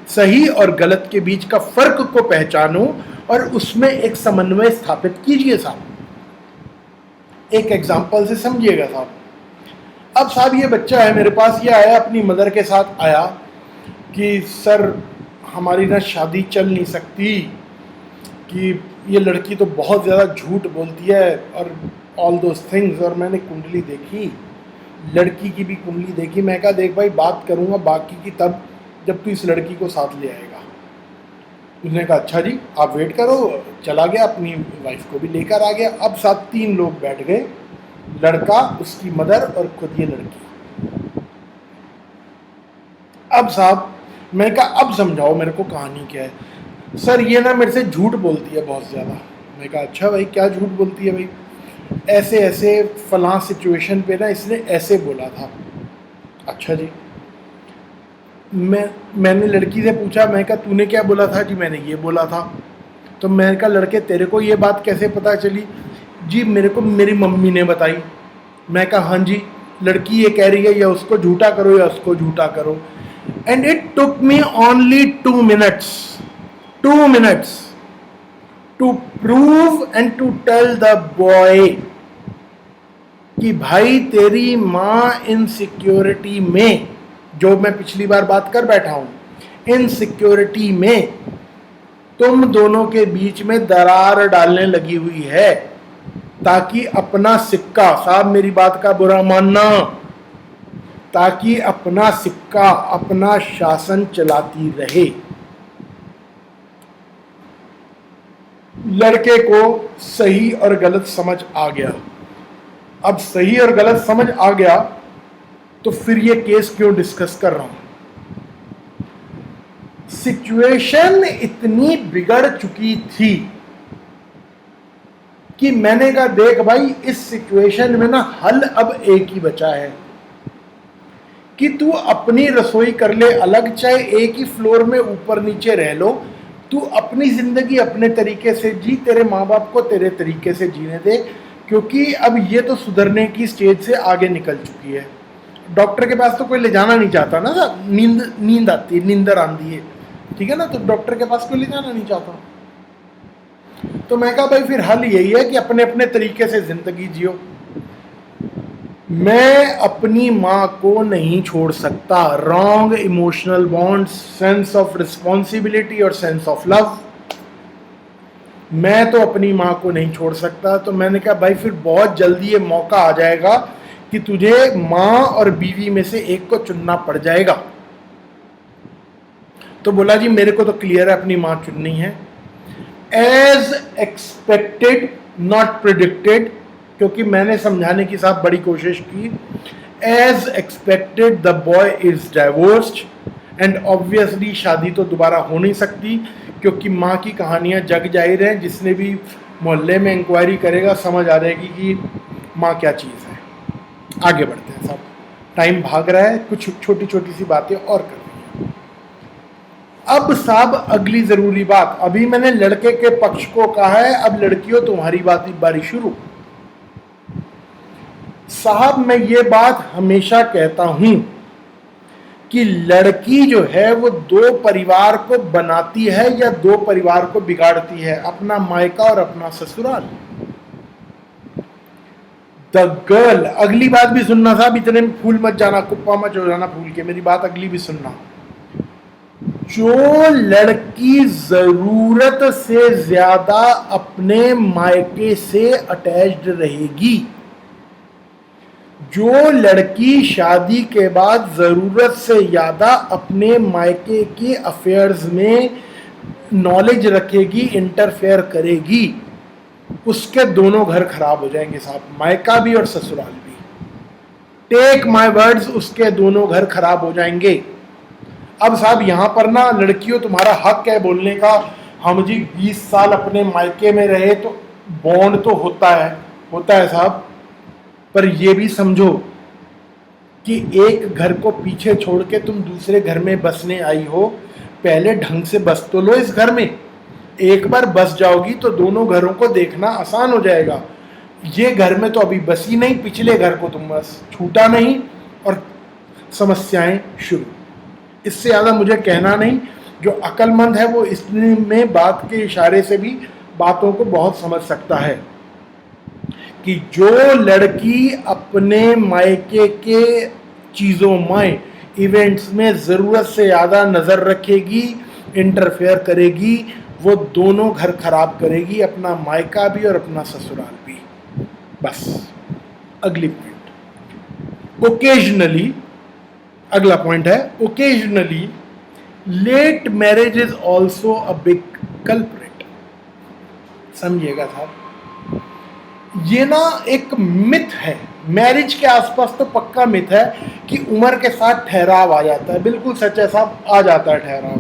सही और गलत के बीच का फर्क को पहचानो और उसमें एक समन्वय स्थापित कीजिए साहब। एक एग्जांपल से समझिएगा साहब। अब साहब ये बच्चा है मेरे पास, ये आया अपनी मदर के साथ आया कि सर हमारी ना शादी चल नहीं सकती, कि ये लड़की तो बहुत ज़्यादा झूठ बोलती है और ऑल दोज थिंग्स, और मैंने कुंडली देखी लड़की की भी कुंडली देखी। मैं कहा देख भाई, बात करूंगा बाकी की तब जब तू इस लड़की को साथ ले आएगा। उसने कहा अच्छा जी आप वेट करो। चला गया, अपनी वाइफ को भी लेकर आ गया। अब साथ 3 लोग बैठ गए, लड़का, उसकी मदर और खुद ये लड़की। अब साहब मैं कहा अब समझाओ मेरे को कहानी क्या है। सर ये ना मेरे से झूठ बोलती है बहुत ज़्यादा। मैं कहा अच्छा भाई क्या झूठ बोलती है भाई। ऐसे ऐसे फलां सिचुएशन पे ना इसने ऐसे बोला था। अच्छा जी। मैंने लड़की से पूछा, मैं कहा तूने क्या बोला था जी। मैंने ये बोला था। तो मैंने कहा लड़के तेरे को ये बात कैसे पता चली जी। मेरे को मेरी मम्मी ने बताई। मैं कहा हाँ जी, लड़की ये कह रही है या उसको झूठा करो या उसको झूठा करो। And it took me only 2 minutes, 2 minutes to prove and to tell the boy कि भाई तेरी माँ इनसिक्योरिटी में, जो मैं पिछली बार बात कर बैठा हूं, इनसिक्योरिटी में तुम दोनों के बीच में दरार डालने लगी हुई है ताकि अपना सिक्का, साहब मेरी बात का बुरा मानना, ताकि अपना सिक्का, अपना शासन चलाती रहे। लड़के को सही और गलत समझ आ गया। अब सही और गलत समझ आ गया तो फिर ये केस क्यों डिस्कस कर रहा हूं। सिचुएशन इतनी बिगड़ चुकी थी कि मैंने कहा देख भाई इस सिचुएशन में ना हल अब एक ही बचा है कि तू अपनी रसोई कर ले अलग, चाहे एक ही फ्लोर में ऊपर नीचे रह लो, तू अपनी जिंदगी अपने तरीके से जी, तेरे माँ बाप को तेरे तरीके से जीने दे, क्योंकि अब ये तो सुधरने की स्टेज से आगे निकल चुकी है। डॉक्टर के पास तो कोई ले जाना नहीं चाहता ना, नींद आती है, नींदर आंधी है, ठीक है ना, तो डॉक्टर के पास कोई ले जाना नहीं चाहता। तो मैं कहा भाई फिर हल यही है कि अपने अपने तरीके से जिंदगी जियो। मैं अपनी माँ को नहीं छोड़ सकता। Wrong emotional bonds, sense of responsibility और सेंस ऑफ लव, मैं तो अपनी माँ को नहीं छोड़ सकता। तो मैंने कहा भाई फिर बहुत जल्दी ये मौका आ जाएगा कि तुझे माँ और बीवी में से एक को चुनना पड़ जाएगा। तो बोला जी मेरे को तो क्लियर है अपनी माँ चुननी है। एज एक्सपेक्टेड नॉट प्रिडिक्टेड, क्योंकि मैंने समझाने की साहब बड़ी कोशिश की। As expected the boy is divorced and obviously शादी तो दोबारा हो नहीं सकती, क्योंकि माँ की कहानियाँ जग जाहिर हैं। जिसने भी मोहल्ले में इंक्वायरी करेगा समझ आ जाएगी कि माँ क्या चीज़ है। आगे बढ़ते हैं साहब, टाइम भाग रहा है, कुछ छोटी छोटी सी बातें और कर। अब साहब अगली जरूरी बात, अभी मैंने लड़के के पक्ष को कहा है, अब लड़कियों तुम्हारी बारी शुरू। साहब मैं ये बात हमेशा कहता हूं कि लड़की जो है वो 2 परिवार को बनाती है या 2 परिवार को बिगाड़ती है, अपना मायका और अपना ससुराल। द गर्ल, अगली बात भी सुनना साहब, इतने में फूल मत जाना, कुप्पा मत हो जाना फूल के, मेरी बात अगली भी सुनना। जो लड़की जरूरत से ज्यादा अपने मायके से अटैच्ड रहेगी, जो लड़की शादी के बाद जरूरत से ज्यादा अपने मायके के अफेयर्स में नॉलेज रखेगी, इंटरफेयर करेगी, उसके दोनों घर खराब हो जाएंगे साहब, मायका भी और ससुराल भी। टेक माय वर्ड्स, उसके दोनों घर खराब हो जाएंगे। अब साहब यहाँ पर ना लड़कियों तुम्हारा हक है बोलने का, हम जी 20 साल अपने मायके में रहे तो बॉन्ड तो होता है साहब, पर ये भी समझो कि एक घर को पीछे छोड़ के तुम दूसरे घर में बसने आई हो, पहले ढंग से बस तो लो इस घर में। एक बार बस जाओगी तो दोनों घरों को देखना आसान हो जाएगा। ये घर में तो अभी बसी नहीं, पिछले घर को तुम बस छूटा नहीं और समस्याएं शुरू। इससे ज़्यादा मुझे कहना नहीं। जो अक्लमंद है वो इसमें बात के इशारे से भी बातों को बहुत समझ सकता है कि जो लड़की अपने मायके के चीज़ों में, इवेंट्स में ज़रूरत से ज़्यादा नज़र रखेगी, इंटरफेयर करेगी, वो दोनों घर खराब करेगी, अपना मायका भी और अपना ससुराल भी। बस अगली पॉइंट, ओकेजनली, अगला पॉइंट है, occasionally late marriage is also a big culprit. समझिएगा साहब, ये ना एक मिथ है, मैरिज के आसपास तो पक्का मिथ है कि उम्र के साथ ठहराव आ जाता है। बिल्कुल सच है साहब, आ जाता है ठहराव,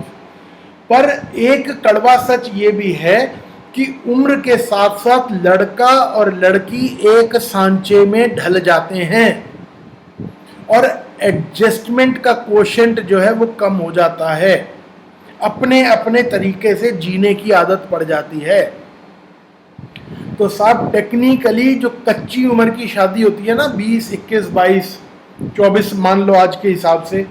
पर एक कड़वा सच ये भी है कि उम्र के साथ साथ लड़का और लड़की एक सांचे में ढल जाते हैं और एडजस्टमेंट का कोशेंट जो है वो कम हो जाता है, अपने अपने तरीके से जीने की आदत पड़ जाती है। तो साहब टेक्निकली जो कच्ची उम्र की शादी होती है ना, 20, 21, 22, 24 मान लो आज के हिसाब से,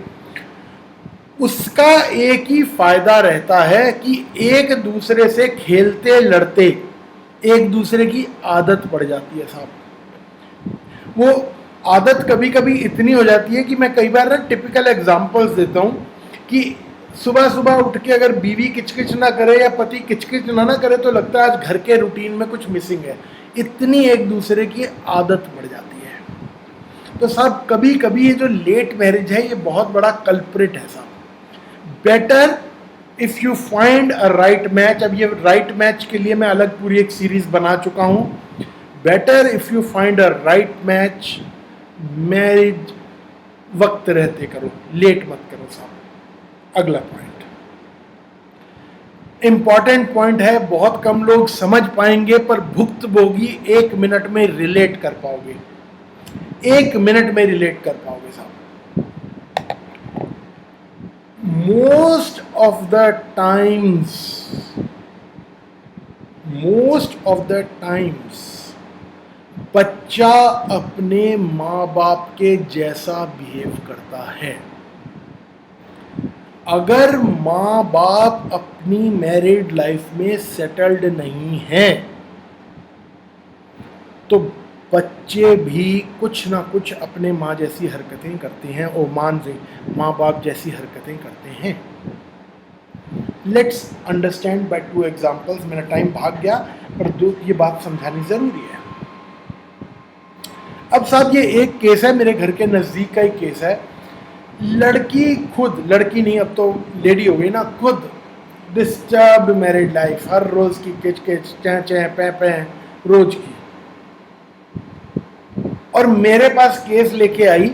उसका एक ही फायदा रहता है कि एक दूसरे से खेलते लड़ते एक दूसरे की आदत पड़ जाती है साहब। वो आदत कभी कभी इतनी हो जाती है कि मैं कई बार ना टिपिकल एग्जांपल्स देता हूँ कि सुबह सुबह उठ के अगर बीवी किचकिच ना करे या पति किचकिच ना करे तो लगता है आज घर के रूटीन में कुछ मिसिंग है, इतनी एक दूसरे की आदत पड़ जाती है। तो साहब कभी कभी ये जो लेट मैरिज है ये बहुत बड़ा कल्प्रिट है साहब। Better if you find a right match, अब ये राइट मैच के लिए मैं अलग पूरी एक सीरीज बना चुका हूं। Better if you find a right match, marriage वक्त रहते करो, लेट मत करो साहब। अगला पॉइंट इंपॉर्टेंट पॉइंट है, बहुत कम लोग समझ पाएंगे पर भुक्तभोगी 1 मिनट में रिलेट कर पाओगे, 1 मिनट में रिलेट कर पाओगे साहब। most of the times बच्चा अपने माँ बाप के जैसा बिहेव करता है। अगर माँ बाप अपनी मैरिड लाइफ में सेटल्ड नहीं हैं तो बच्चे भी कुछ ना कुछ अपने माँ जैसी हरकतें करते हैं और माँ बाप जैसी हरकतें करते हैं। Let's understand by 2 examples. मेरा टाइम भाग गया पर ये बात समझानी जरूरी है। अब साहब ये एक केस है, मेरे घर के नज़दीक का एक केस है। लड़की खुद, लड़की नहीं अब तो लेडी हो गई ना, खुद डिस्टर्ब मैरिड लाइफ, हर रोज़ की किच किच चै चै पै पै रोज की, और मेरे पास केस लेके आई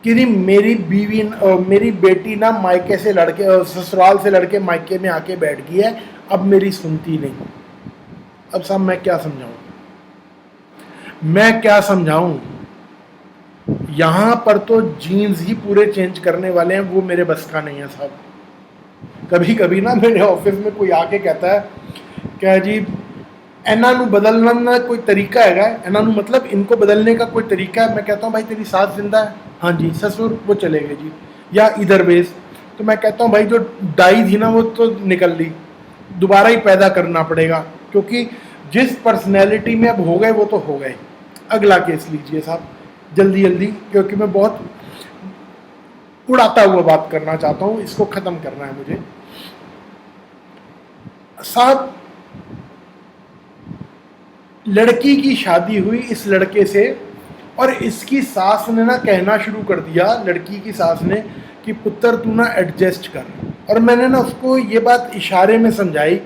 कि मेरी बीवी मेरी बेटी ना मायके से लड़के ससुराल से लड़के मायके में आके बैठ गई है, अब मेरी सुनती नहीं। अब साहब मैं क्या समझाऊं, यहां पर तो जीन्स ही पूरे चेंज करने वाले हैं, वो मेरे बस का नहीं है साहब। कभी कभी ना मेरे ऑफिस में कोई आके कहता है क्या जी इन्हां नू बदलना ना कोई तरीका हैगा, इन्हां नू मतलब इनको बदलने का कोई तरीका है। मैं कहता हूँ भाई तेरी सास जिंदा है, हाँ जी, ससुर वो चले गए जी, या इधर बेस। तो मैं कहता हूँ भाई जो डाई थी ना वो तो निकल ली, दोबारा ही पैदा करना पड़ेगा, क्योंकि जिस पर्सनैलिटी में अब हो गए वो तो हो गए। अगला केस लीजिए साहब जल्दी जल्दी, क्योंकि मैं बहुत उड़ाता हुआ बात करना चाहता हूँ, इसको ख़त्म करना है मुझे साहब। लड़की की शादी हुई इस लड़के से और इसकी सास ने ना कहना शुरू कर दिया, लड़की की सास ने, कि पुत्र तू ना एडजस्ट कर। और मैंने ना उसको ये बात इशारे में समझाई।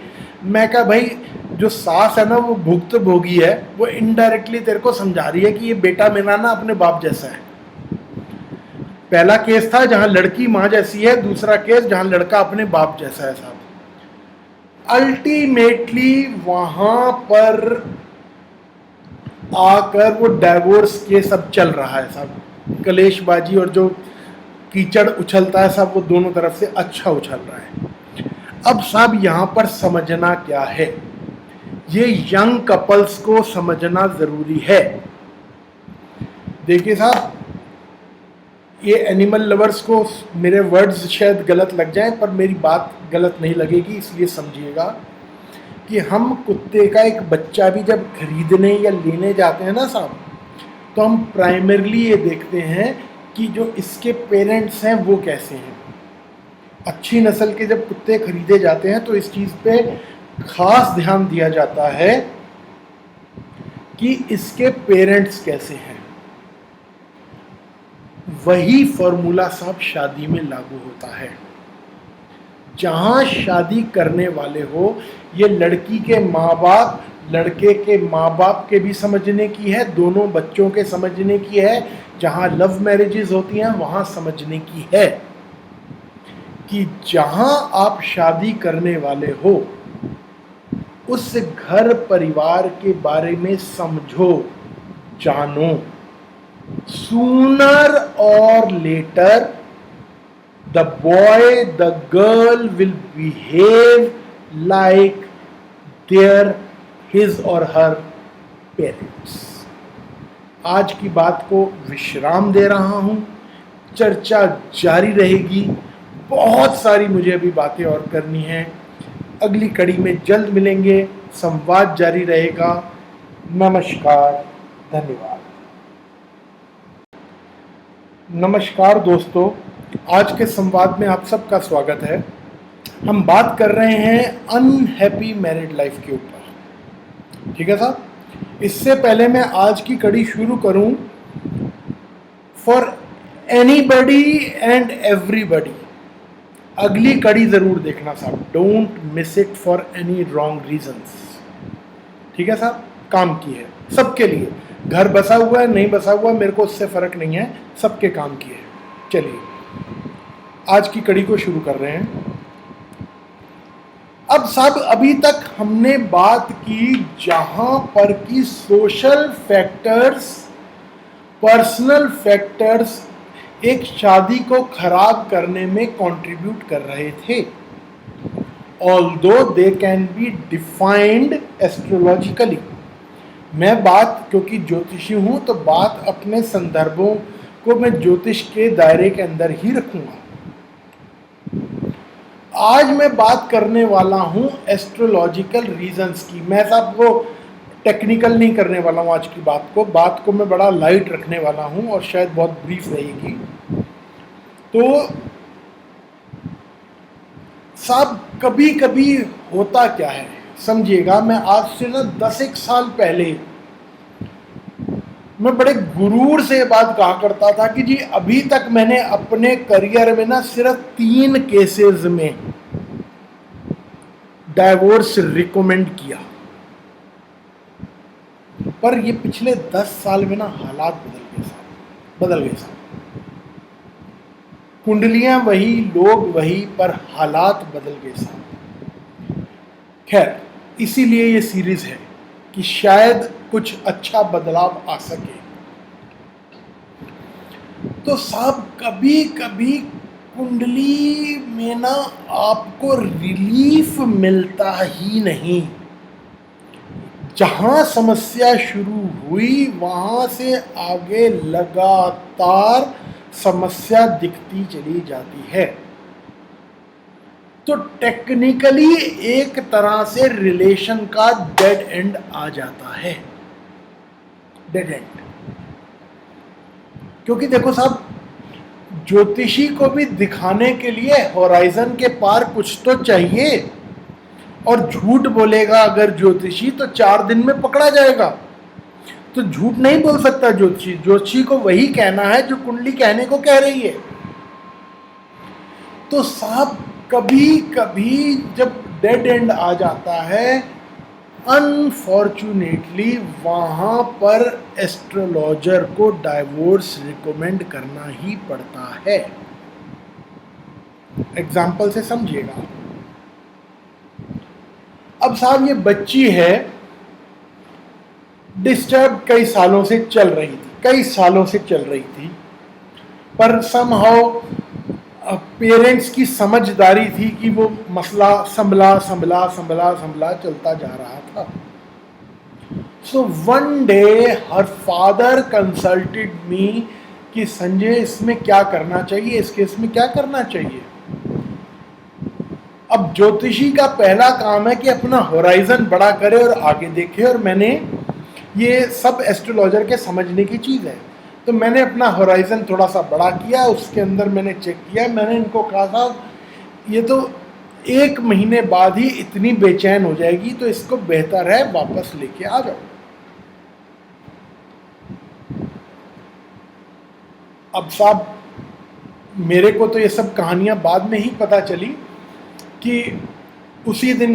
मैं कहा भाई जो सास है ना वो भुक्तभोगी है, वो इनडायरेक्टली तेरे को समझा रही है कि ये बेटा मेरा ना अपने बाप जैसा है। पहला केस था जहां लड़की माँ जैसी है, दूसरा केस जहां लड़का अपने बाप जैसा है साहब। अल्टीमेटली वहां पर आकर वो डाइवोर्स केस अब चल रहा है साहब। कलेशबाजी और जो कीचड़ उछलता है साहब वो दोनों तरफ से अच्छा उछल रहा है। अब साहब यहाँ पर समझना क्या है, ये यंग कपल्स को समझना जरूरी है। देखिए साहब ये एनिमल लवर्स को मेरे वर्ड्स शायद गलत लग जाएं, पर मेरी बात गलत नहीं लगेगी, इसलिए समझिएगा कि हम कुत्ते का एक बच्चा भी जब खरीदने या लेने जाते हैं ना साहब, तो हम प्राइमरली ये देखते हैं कि जो इसके पेरेंट्स हैं वो कैसे हैं। अच्छी नस्ल के जब कुत्ते खरीदे जाते हैं तो इस चीज़ पे खास ध्यान दिया जाता है कि इसके पेरेंट्स कैसे हैं। वही फॉर्मूला साहब शादी में लागू होता है। जहां शादी करने वाले हो, ये लड़की के माँ बाप, लड़के के माँ बाप के भी समझने की है, दोनों बच्चों के समझने की है। जहां लव मैरिजेस होती हैं वहां समझने की है कि जहां आप शादी करने वाले हो उस घर परिवार के बारे में समझो, जानो। सूनर और letter the boy, the girl will behave like his or her parents। आज की बात को विश्राम दे रहा हूं, चर्चा जारी रहेगी। बहुत सारी मुझे अभी बातें और करनी है। अगली कड़ी में जल्द मिलेंगे, संवाद जारी रहेगा। नमस्कार, धन्यवाद। नमस्कार दोस्तों, आज के संवाद में आप सबका स्वागत है। हम बात कर रहे हैं अनहैप्पी मैरिड लाइफ के ऊपर, ठीक है साहब। इससे पहले मैं आज की कड़ी शुरू करूं, फॉर एनीबडी एंड एवरीबडी, अगली कड़ी जरूर देखना साहब, don't miss it for any wrong reasons, ठीक है साहब। काम की है सबके लिए, घर बसा हुआ है नहीं बसा हुआ मेरे को उससे फर्क नहीं है, सबके काम की है। चलिए आज की कड़ी को शुरू कर रहे हैं। अब साहब, अभी तक हमने बात की जहां पर कि सोशल फैक्टर्स, पर्सनल फैक्टर्स एक शादी को खराब करने में कंट्रीब्यूट कर रहे थे, although they can be defined astrologically. मैं बात, क्योंकि ज्योतिषी हूं तो बात अपने संदर्भों को मैं ज्योतिष के दायरे के अंदर ही रखूंगा। आज मैं बात करने वाला हूं एस्ट्रोलॉजिकल रीजंस की। मैं साहब वो टेक्निकल नहीं करने वाला हूं आज की बात को मैं बड़ा लाइट रखने वाला हूं और शायद बहुत ब्रीफ रहेगी। तो साहब कभी कभी होता क्या है समझिएगा, मैं आज से ना 10 साल पहले मैं बड़े गुरूर से बात कहा करता था कि जी अभी तक मैंने अपने करियर में ना सिर्फ 3 केसेस में डाइवोर्स रिकमेंड किया, पर ये पिछले 10 साल में ना हालात बदल गए साहब। कुंडलियां वही, लोग वही, पर हालात बदल गए साहब। खैर, इसीलिए ये सीरीज है कि शायद कुछ अच्छा बदलाव आ सके। तो साहब कभी कभी कुंडली में ना आपको रिलीफ मिलता ही नहीं। जहां समस्या शुरू हुई वहां से आगे लगातार समस्या दिखती चली जाती है। तो टेक्निकली एक तरह से रिलेशन का डेड एंड आ जाता है, डेड एंड। क्योंकि देखो साहब, ज्योतिषी को भी दिखाने के लिए होराइजन के पार कुछ तो चाहिए, और झूठ बोलेगा अगर ज्योतिषी तो 4 दिन में पकड़ा जाएगा। तो झूठ नहीं बोल सकता ज्योतिषी, ज्योतिषी को वही कहना है जो कुंडली कहने को कह रही है। तो साहब कभी कभी जब डेड एंड आ जाता है, अनफॉर्चुनेटली वहां पर एस्ट्रोलॉजर को डाइवोर्स रिकमेंड करना ही पड़ता है। एग्जाम्पल से समझिएगा। अब साहब ये बच्ची है, डिस्टर्ब कई सालों से चल रही थी, पर समहाउ पेरेंट्स की समझदारी थी कि वो मसला संभला चलता जा रहा था। So one day her father consulted me कि संजय इसमें क्या करना चाहिए, इस केस में क्या करना चाहिए। अब ज्योतिषी का पहला काम है कि अपना होराइजन बड़ा करे और आगे देखे, और मैंने ये सब एस्ट्रोलॉजर के समझने की चीज़ है। तो मैंने अपना होराइजन थोड़ा सा बड़ा किया, उसके अंदर मैंने चेक किया। मैंने इनको कहा था ये तो 1 महीने बाद ही इतनी बेचैन हो जाएगी, तो इसको बेहतर है वापस लेके आ जाओ। अब साहब मेरे को तो ये सब कहानियाँ बाद में ही पता चली कि उसी दिन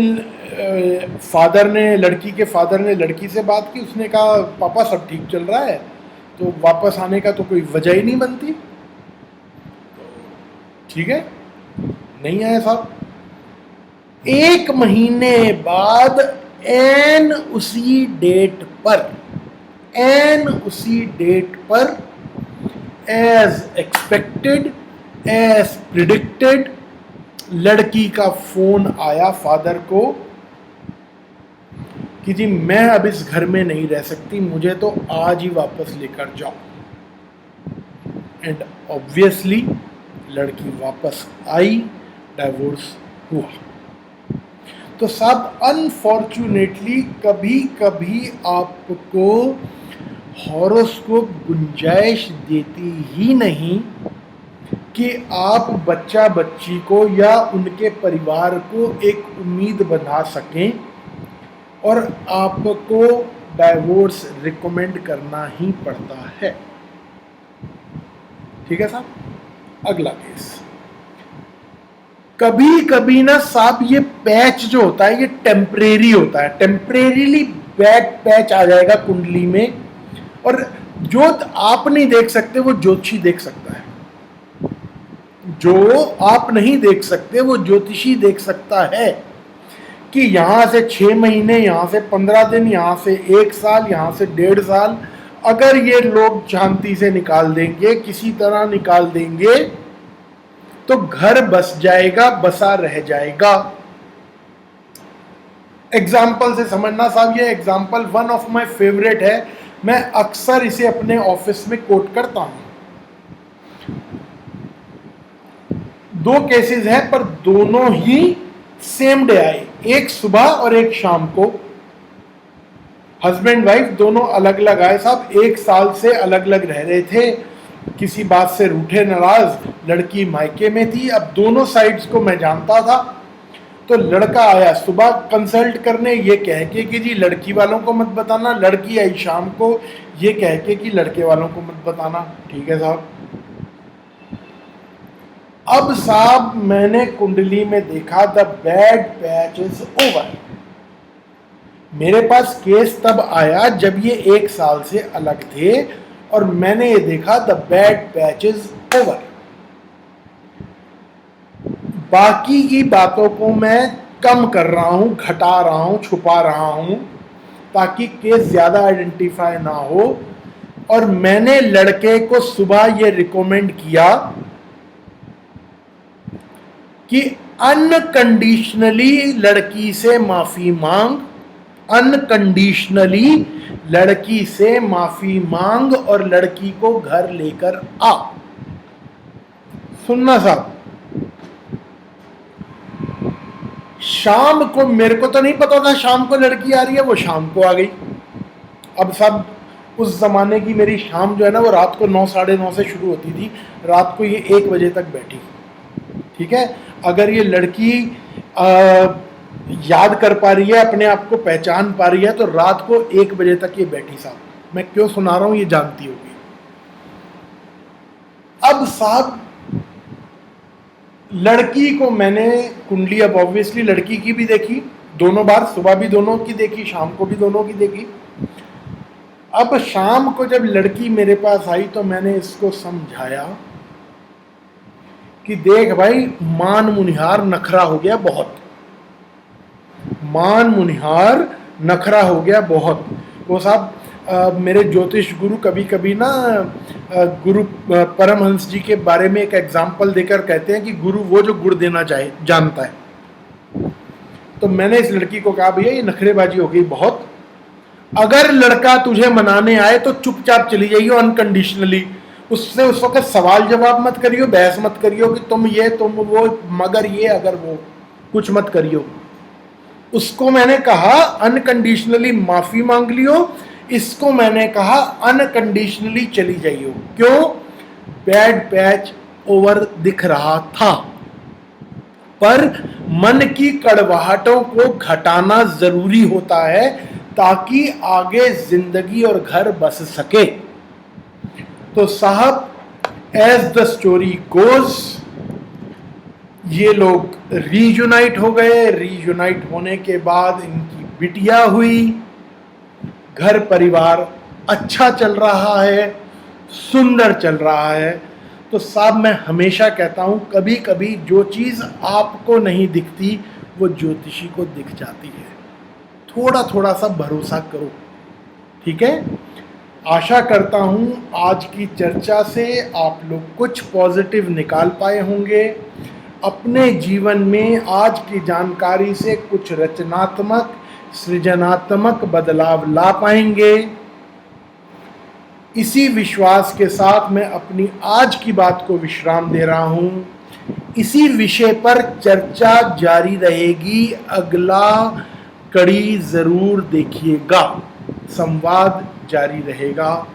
लड़की के फादर ने लड़की से बात की। उसने कहा पापा सब ठीक चल रहा है, तो वापस आने का तो कोई वजह ही नहीं बनती। ठीक है, नहीं आया साहब। 1 महीने बाद उसी डेट पर एज एक्सपेक्टेड, एज प्रिडिक्टेड, लड़की का फोन आया फादर को कि जी मैं अब इस घर में नहीं रह सकती, मुझे तो आज ही वापस लेकर जाओ। एंड ऑब्वियसली लड़की वापस आई, डाइवोर्स हुआ। तो साहब अनफॉर्चुनेटली कभी कभी आपको हॉरोस्कोप गुंजाइश देती ही नहीं कि आप बच्चा बच्ची को या उनके परिवार को एक उम्मीद बना सकें और आपको डाइवोर्स रिकमेंड करना ही पड़ता है। ठीक है साहब। अगला केस, कभी कभी ना साहब ये पैच जो होता है ये टेम्परेरी होता है, टेम्परेरीली बैड पैच आ जाएगा कुंडली में, और जो आप नहीं देख सकते वो ज्योतिषी देख सकता है, जो आप नहीं देख सकते वो ज्योतिषी देख सकता है कि यहां से 6 महीने, यहां से 15 दिन, यहां से 1 साल, यहां से 1.5 साल अगर ये लोग शांति से निकाल देंगे, किसी तरह निकाल देंगे, तो घर बस जाएगा, बसा रह जाएगा। एग्जाम्पल से समझना साहब, ये example one of my favourite है, मैं अक्सर इसे अपने ऑफिस में कोट करता हूं। 2 केसेस हैं पर दोनों ही सेम डे आए, एक सुबह और एक शाम को। हस्बैंड वाइफ दोनों अलग अलग आए साहब, 1 साल से अलग अलग रह रहे थे, किसी बात से रूठे नाराज, लड़की मायके में थी। अब दोनों साइड्स को मैं जानता था, तो लड़का आया सुबह कंसल्ट करने ये कह के कि जी लड़की वालों को मत बताना, लड़की आई शाम को ये कह के कि लड़के वालों को मत बताना। ठीक है साहब। अब साहब मैंने कुंडली में देखा the bad patch is over. मेरे पास केस तब आया जब ये 1 साल से अलग थे और मैंने ये देखा the bad patch is over. बाकी की बातों को मैं कम कर रहा हूं, घटा रहा हूं, छुपा रहा हूं ताकि केस ज्यादा आइडेंटिफाई ना हो। और मैंने लड़के को सुबह ये रिकमेंड किया कि अनकंडीशनली लड़की से माफी मांग, अनकंडीशनली लड़की से माफी मांग और लड़की को घर लेकर आ। सुनना साहब, शाम को मेरे को तो नहीं पता था शाम को लड़की आ रही है, वो शाम को आ गई। अब सब उस जमाने की मेरी शाम जो है ना वो रात को 9 साढ़े 9 से शुरू होती थी, रात को ये 1 बजे तक बैठी। ठीक है, अगर ये लड़की याद कर पा रही है, अपने आप को पहचान पा रही है, तो रात को 1 बजे तक ये बैठी। साहब मैं क्यों सुना रहा हूं ये जानती होगी। अब साहब लड़की को मैंने कुंडली, अब ऑब्वियसली लड़की की भी देखी दोनों बार, सुबह भी दोनों की देखी, शाम को भी दोनों की देखी। अब शाम को जब लड़की मेरे पास आई तो मैंने इसको समझाया कि देख भाई, मान मुनिहार नखरा हो गया बहुत, मान मुनिहार नखरा हो गया बहुत। वो साहब मेरे ज्योतिष गुरु कभी कभी ना गुरु परमहंस जी के बारे में एक एग्जाम्पल देकर कहते हैं कि गुरु वो जो गुड़ देना चाहे जानता है। तो मैंने इस लड़की को कहा भैया ये नखरेबाजी हो गई बहुत, अगर लड़का तुझे मनाने आए तो चुपचाप चली जाइयो अनकंडीशनली, उससे उस वक्त सवाल जवाब मत करियो, बहस मत करियो कि तुम ये तुम वो, मगर ये अगर वो, कुछ मत करियो। उसको मैंने कहा अनकंडीशनली माफी मांग लियो, इसको मैंने कहा अनकंडीशनली चली जाइयो। क्यों? बैड पैच ओवर दिख रहा था, पर मन की कड़वाहटों को घटाना जरूरी होता है ताकि आगे जिंदगी और घर बस सके। तो साहब एज द स्टोरी गोज ये लोग रीयूनाइट हो गए। रीयूनाइट होने के बाद इनकी बिटिया हुई, घर परिवार अच्छा चल रहा है, सुंदर चल रहा है। तो साहब मैं हमेशा कहता हूं कभी कभी जो चीज आपको नहीं दिखती वो ज्योतिषी को दिख जाती है। थोड़ा थोड़ा सा भरोसा करो, ठीक है। आशा करता हूं आज की चर्चा से आप लोग कुछ पॉजिटिव निकाल पाए होंगे, अपने जीवन में आज की जानकारी से कुछ रचनात्मक सृजनात्मक बदलाव ला पाएंगे। इसी विश्वास के साथ मैं अपनी आज की बात को विश्राम दे रहा हूं। इसी विषय पर चर्चा जारी रहेगी, अगला कड़ी जरूर देखिएगा, संवाद जारी रहेगा।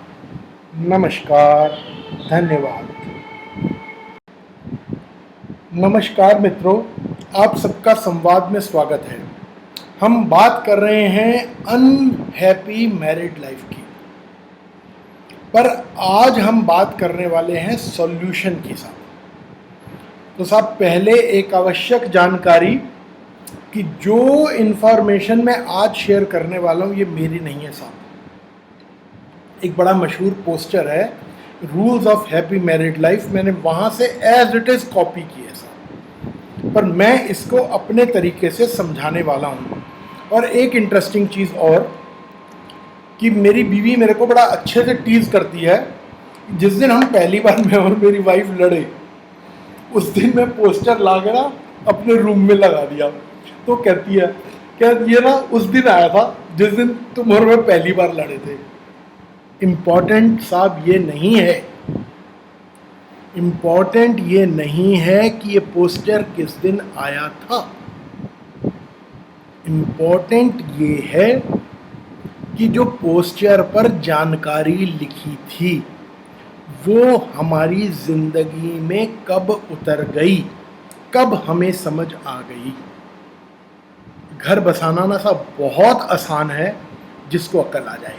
नमस्कार, धन्यवाद। नमस्कार मित्रों, आप सबका संवाद में स्वागत है। हम बात कर रहे हैं अनहैप्पी मैरिड लाइफ की, पर आज हम बात करने वाले हैं सॉल्यूशन के साथ। तो साहब पहले एक आवश्यक जानकारी कि जो इन्फॉर्मेशन मैं आज शेयर करने वाला हूँ ये मेरी नहीं है साहब। एक बड़ा मशहूर पोस्टर है rules of happy married life, मैंने वहाँ से एज इट इज़ कॉपी की है साहब, पर मैं इसको अपने तरीके से समझाने वाला हूँ। और एक इंटरेस्टिंग चीज़ और कि मेरी बीवी मेरे को बड़ा अच्छे से टीज करती है। जिस दिन हम पहली बार मैं और मेरी वाइफ लड़े उस दिन मैं पोस्टर ला कर अपने रूम में लगा दिया। तो कहती है क्या ये ना उस दिन आया था जिस दिन तुम और मैं पहली बार लड़े थे। इम्पॉर्टेंट साहब ये नहीं है, इम्पॉर्टेंट ये नहीं है कि ये पोस्टर किस दिन आया था। इम्पॉर्टेंट ये है कि जो पोस्टर पर जानकारी लिखी थी वो हमारी जिंदगी में कब उतर गई, कब हमें समझ आ गई। घर बसाना ना साहब बहुत आसान है, जिसको अक्ल आ जाए।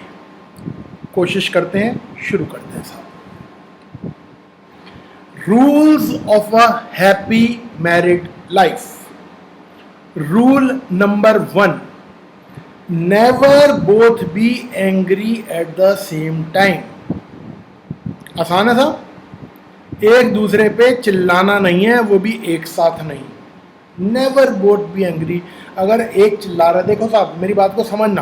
कोशिश करते हैं, शुरू करते हैं साहब। Rules of a happy married life. Rule number 1, never both be angry at the same time. आसान है साहब, एक दूसरे पे चिल्लाना नहीं है, वो भी एक साथ नहीं। Never both be angry. अगर एक चिल्ला रहा है, देखो साहब मेरी बात को समझना,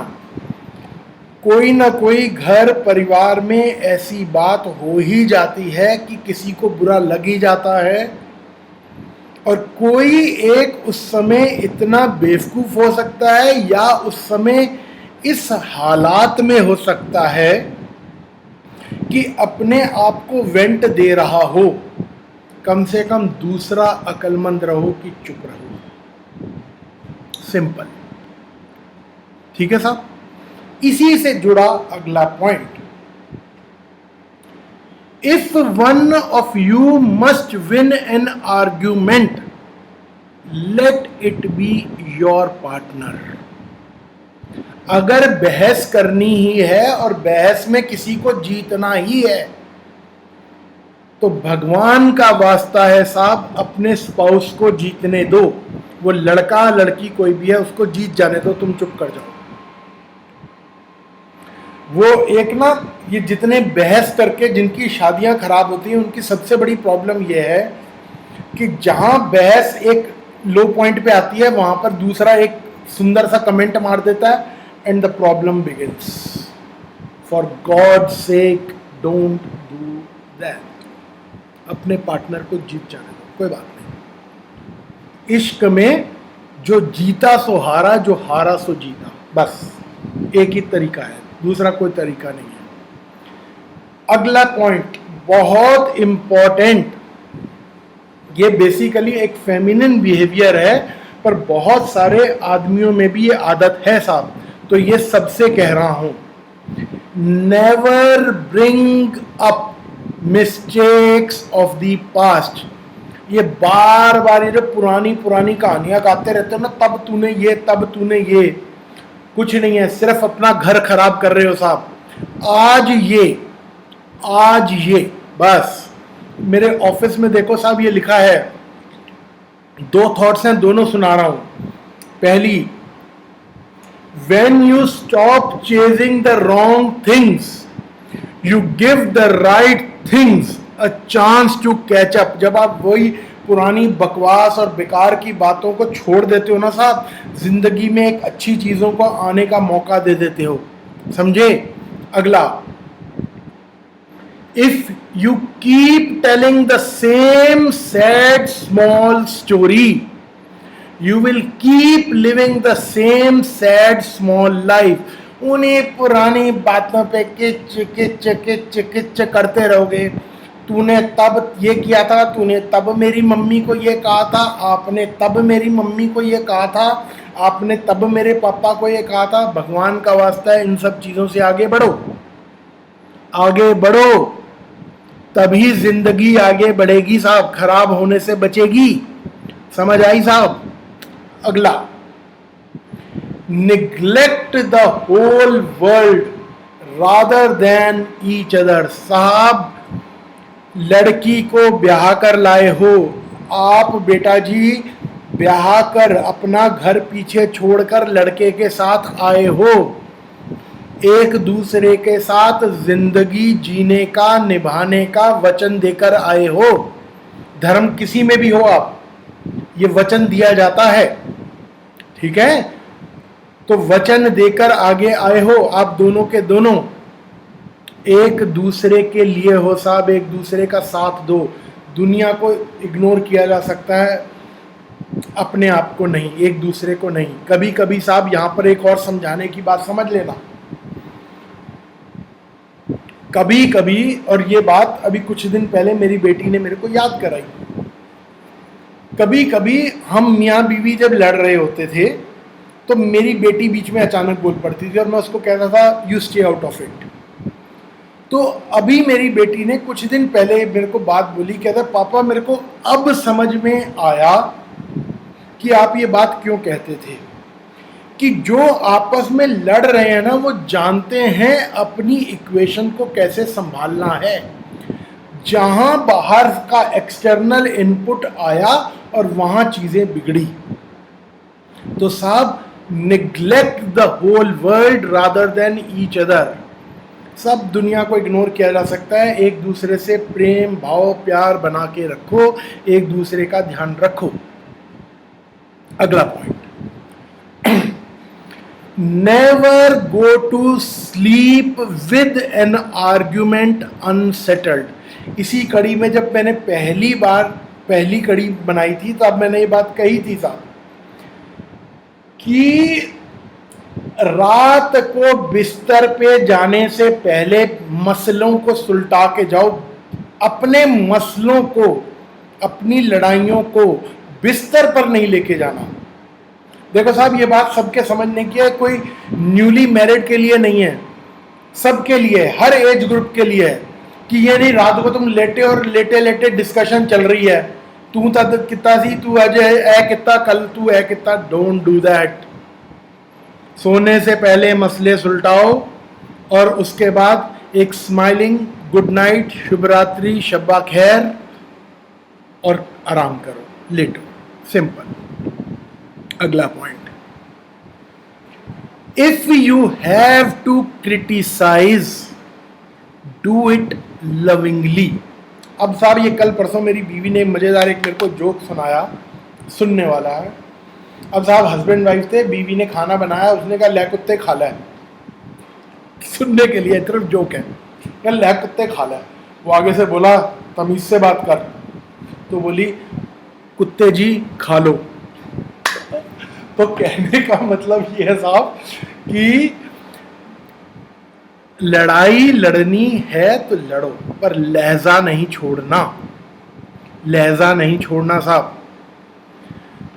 कोई ना कोई घर परिवार में ऐसी बात हो ही जाती है कि किसी को बुरा लग ही जाता है, और कोई एक उस समय इतना बेवकूफ़ हो सकता है या उस समय इस हालात में हो सकता है कि अपने आप को वेंट दे रहा हो। कम से कम दूसरा अक्लमंद रहो कि चुप रहो। सिंपल, ठीक है साहब। इसी से जुड़ा अगला point, if one of you must win an argument let it be your partner. अगर बहस करनी ही है और बहस में किसी को जीतना ही है तो भगवान का वास्ता है साहब, अपने स्पाउस को जीतने दो। वो लड़का लड़की कोई भी है उसको जीत जाने दो, तुम चुप कर जाओ। वो एक ना, ये जितने बहस करके जिनकी शादियां खराब होती हैं उनकी सबसे बड़ी प्रॉब्लम ये है कि जहां बहस एक लो पॉइंट पे आती है वहां पर दूसरा एक सुंदर सा कमेंट मार देता है and the problem begins. For God sake don't do that. अपने पार्टनर को जीत जाने दो, कोई बात नहीं। इश्क में जो जीता सो हारा, जो हारा सो जीता, बस एक ही तरीका है, दूसरा कोई तरीका नहीं है। अगला पॉइंट बहुत इंपॉर्टेंट, ये बेसिकली एक फेमिनिन बिहेवियर है पर बहुत सारे आदमियों में भी ये आदत है साहब, तो ये सबसे कह रहा हूं, never bring up mistakes of the past. ये बार बार ये जो पुरानी पुरानी कहानियां गाते रहते हो ना, तब तूने ये, तब तूने ये, कुछ नहीं है, सिर्फ अपना घर खराब कर रहे हो साहब। आज ये बस मेरे ऑफिस में देखो साहब, ये लिखा है, 2 थॉट्स हैं, दोनों सुना रहा हूं। पहली, when you stop chasing the wrong things, you give the right things a chance to catch up। जब आप वही पुरानी बकवास और बेकार की बातों को छोड़ देते हो ना साहब, जिंदगी में एक अच्छी चीजों को आने का मौका दे देते हो, समझे। अगला, if you keep telling the same sad small story, you will keep living the same sad small life। उन्हीं पुरानी बातों पे किच किच किच किच करते रहोगे। तूने तब ये किया था, तूने तब मेरी मम्मी को ये कहा था, आपने तब मेरी मम्मी को ये कहा था, आपने तब मेरे पापा को ये कहा था। भगवान का वास्ता है, इन सब चीज़ों से आगे बढ़ो, आगे बढ़ो, तभी जिंदगी आगे बढ़ेगी साहब, खराब होने से बचेगी। समझ आई साहब। अगला, neglect the whole world rather than each other. साहब, लड़की को ब्याह कर लाए हो आप, बेटा जी ब्याह कर अपना घर पीछे छोड़कर लड़के के साथ आए हो, एक दूसरे के साथ जिंदगी जीने का, निभाने का वचन देकर आए हो। धर्म किसी में भी हो आप, ये वचन दिया जाता है, ठीक है। तो वचन देकर आगे आए हो आप, दोनों के दोनों एक दूसरे के लिए हो साहब, एक दूसरे का साथ दो। दुनिया को इग्नोर किया जा सकता है, अपने आप को नहीं, एक दूसरे को नहीं। कभी कभी साहब यहाँ पर एक और समझाने की बात समझ लेना, कभी कभी, और ये बात अभी कुछ दिन पहले मेरी बेटी ने मेरे को याद कराई, कभी कभी हम मियाँ बीवी जब लड़ रहे होते थे तो मेरी बेटी बीच में अचानक बोल पड़ती थी और मैं उसको कहता था you stay out of it. तो अभी मेरी बेटी ने कुछ दिन पहले मेरे को बात बोली, कहता पापा मेरे को अब समझ में आया कि आप ये बात क्यों कहते थे, कि जो आपस में लड़ रहे हैं ना वो जानते हैं अपनी इक्वेशन को कैसे संभालना है। जहां बाहर का एक्सटर्नल इनपुट आया और वहां चीजें बिगड़ी। तो साहब, neglect the whole world rather than each other. सब दुनिया को इग्नोर किया जा सकता है, एक दूसरे से प्रेम भाव प्यार बना के रखो, एक दूसरे का ध्यान रखो। अगला point, never go to sleep with an argument unsettled. इसी कड़ी में जब मैंने पहली कड़ी बनाई थी तब मैंने ये बात कही थी साहब कि रात को बिस्तर पे जाने से पहले मसलों को सुलटा के जाओ। अपने मसलों को, अपनी लड़ाइयों को बिस्तर पर नहीं लेके जाना। देखो साहब, ये बात सबके समझने की है, कोई न्यूली मैरिड के लिए नहीं है, सबके लिए, हर एज ग्रुप के लिए है। कि ये नहीं रात को तुम लेटे और लेटे लेटे डिस्कशन चल रही है, तू तद कितना सी, तू अजय ए कितना, कल तू ए कितना। Don't do that. सोने से पहले मसले सुलटाओ और उसके बाद एक स्माइलिंग गुड नाइट, शुभ रात्रि, शब्बा खैर, और आराम करो, लेटो, सिंपल। अगला point, if you have to criticise do it lovingly. अब साहब, ये कल परसों मेरी बीवी ने मजेदार एक मेरे को जोक सुनाया, सुनने वाला है। अब साहब, हस्बैंड वाइफ थे, बीवी ने खाना बनाया, उसने कहा ले कुत्ते खा ले। सुनने के लिए सिर्फ जोक है, ले कुत्ते खा ले। वो आगे से बोला तमीज से बात कर, तो बोली कुत्ते जी खा लो। तो कहने का मतलब ये है साहब कि लड़ाई लड़नी है तो लड़ो, पर लहजा नहीं छोड़ना, लहजा नहीं छोड़ना साहब।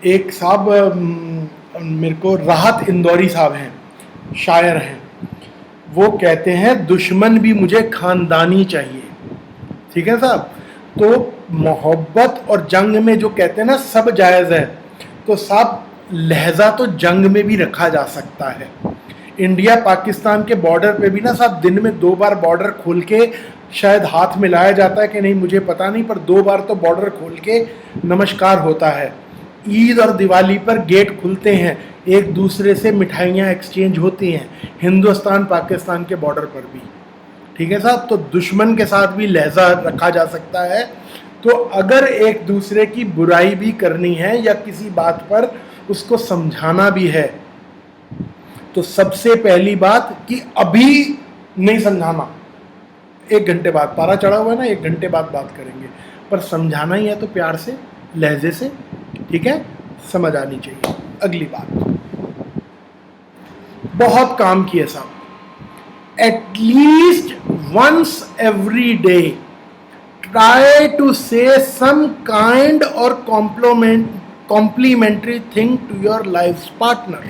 एक साहब मेरे को राहत इंदौरी साहब हैं, शायर हैं, वो कहते हैं दुश्मन भी मुझे खानदानी चाहिए। ठीक है साहब। तो मोहब्बत और जंग में जो कहते हैं ना सब जायज़ है, तो साहब लहजा तो जंग में भी रखा जा सकता है। इंडिया पाकिस्तान के बॉर्डर पे भी ना साहब दिन में 2 बार बॉर्डर खोल के शायद हाथ मिलाया जाता है कि नहीं मुझे पता नहीं, पर 2 बार तो बॉर्डर खोल के नमस्कार होता है। ईद और दिवाली पर गेट खुलते हैं, एक दूसरे से मिठाइयाँ एक्सचेंज होती हैं, हिंदुस्तान पाकिस्तान के बॉर्डर पर भी। ठीक है साहब, तो दुश्मन के साथ भी लहजा रखा जा सकता है। तो अगर एक दूसरे की बुराई भी करनी है या किसी बात पर उसको समझाना भी है, तो सबसे पहली बात कि अभी नहीं समझाना, 1 घंटे बाद, पारा चढ़ा हुआ है ना, 1 घंटे बाद बात करेंगे, पर समझाना ही है तो प्यार से, लहजे से, ठीक है, समझ आनी चाहिए। अगली बात, बहुत काम किए साहब, at least once every day try to say some kind or complimentary thing to your life's partner।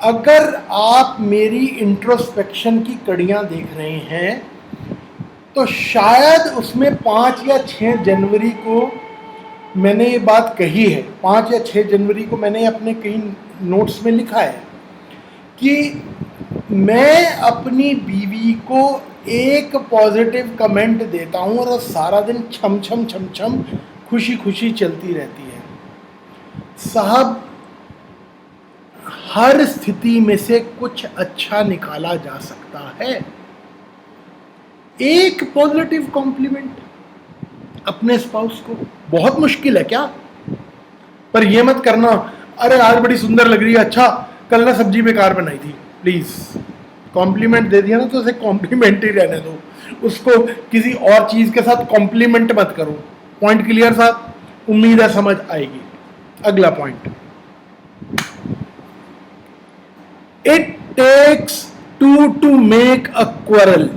अगर आप मेरी इंट्रोस्पेक्शन की कड़ियां देख रहे हैं तो शायद उसमें 5 या 6 जनवरी को मैंने ये बात कही है, 5 या 6 जनवरी को मैंने अपने कई नोट्स में लिखा है कि मैं अपनी बीवी को एक पॉजिटिव कमेंट देता हूं और सारा दिन छम छम छम छम खुशी खुशी चलती रहती है। साहब, हर स्थिति में से कुछ अच्छा निकाला जा सकता है। एक पॉजिटिव कॉम्प्लीमेंट अपने स्पाउस को, बहुत मुश्किल है क्या? पर ये मत करना अरे आज बड़ी सुंदर लग रही है, अच्छा कल ना सब्जी बेकार बनाई थी। प्लीज, कॉम्प्लीमेंट दे दिया ना तो उसे कॉम्प्लीमेंट ही रहने दो, उसको किसी और चीज के साथ कॉम्प्लीमेंट मत करो। पॉइंट क्लियर साहब? उम्मीद है समझ आएगी। अगला point, it takes to make a quarrel.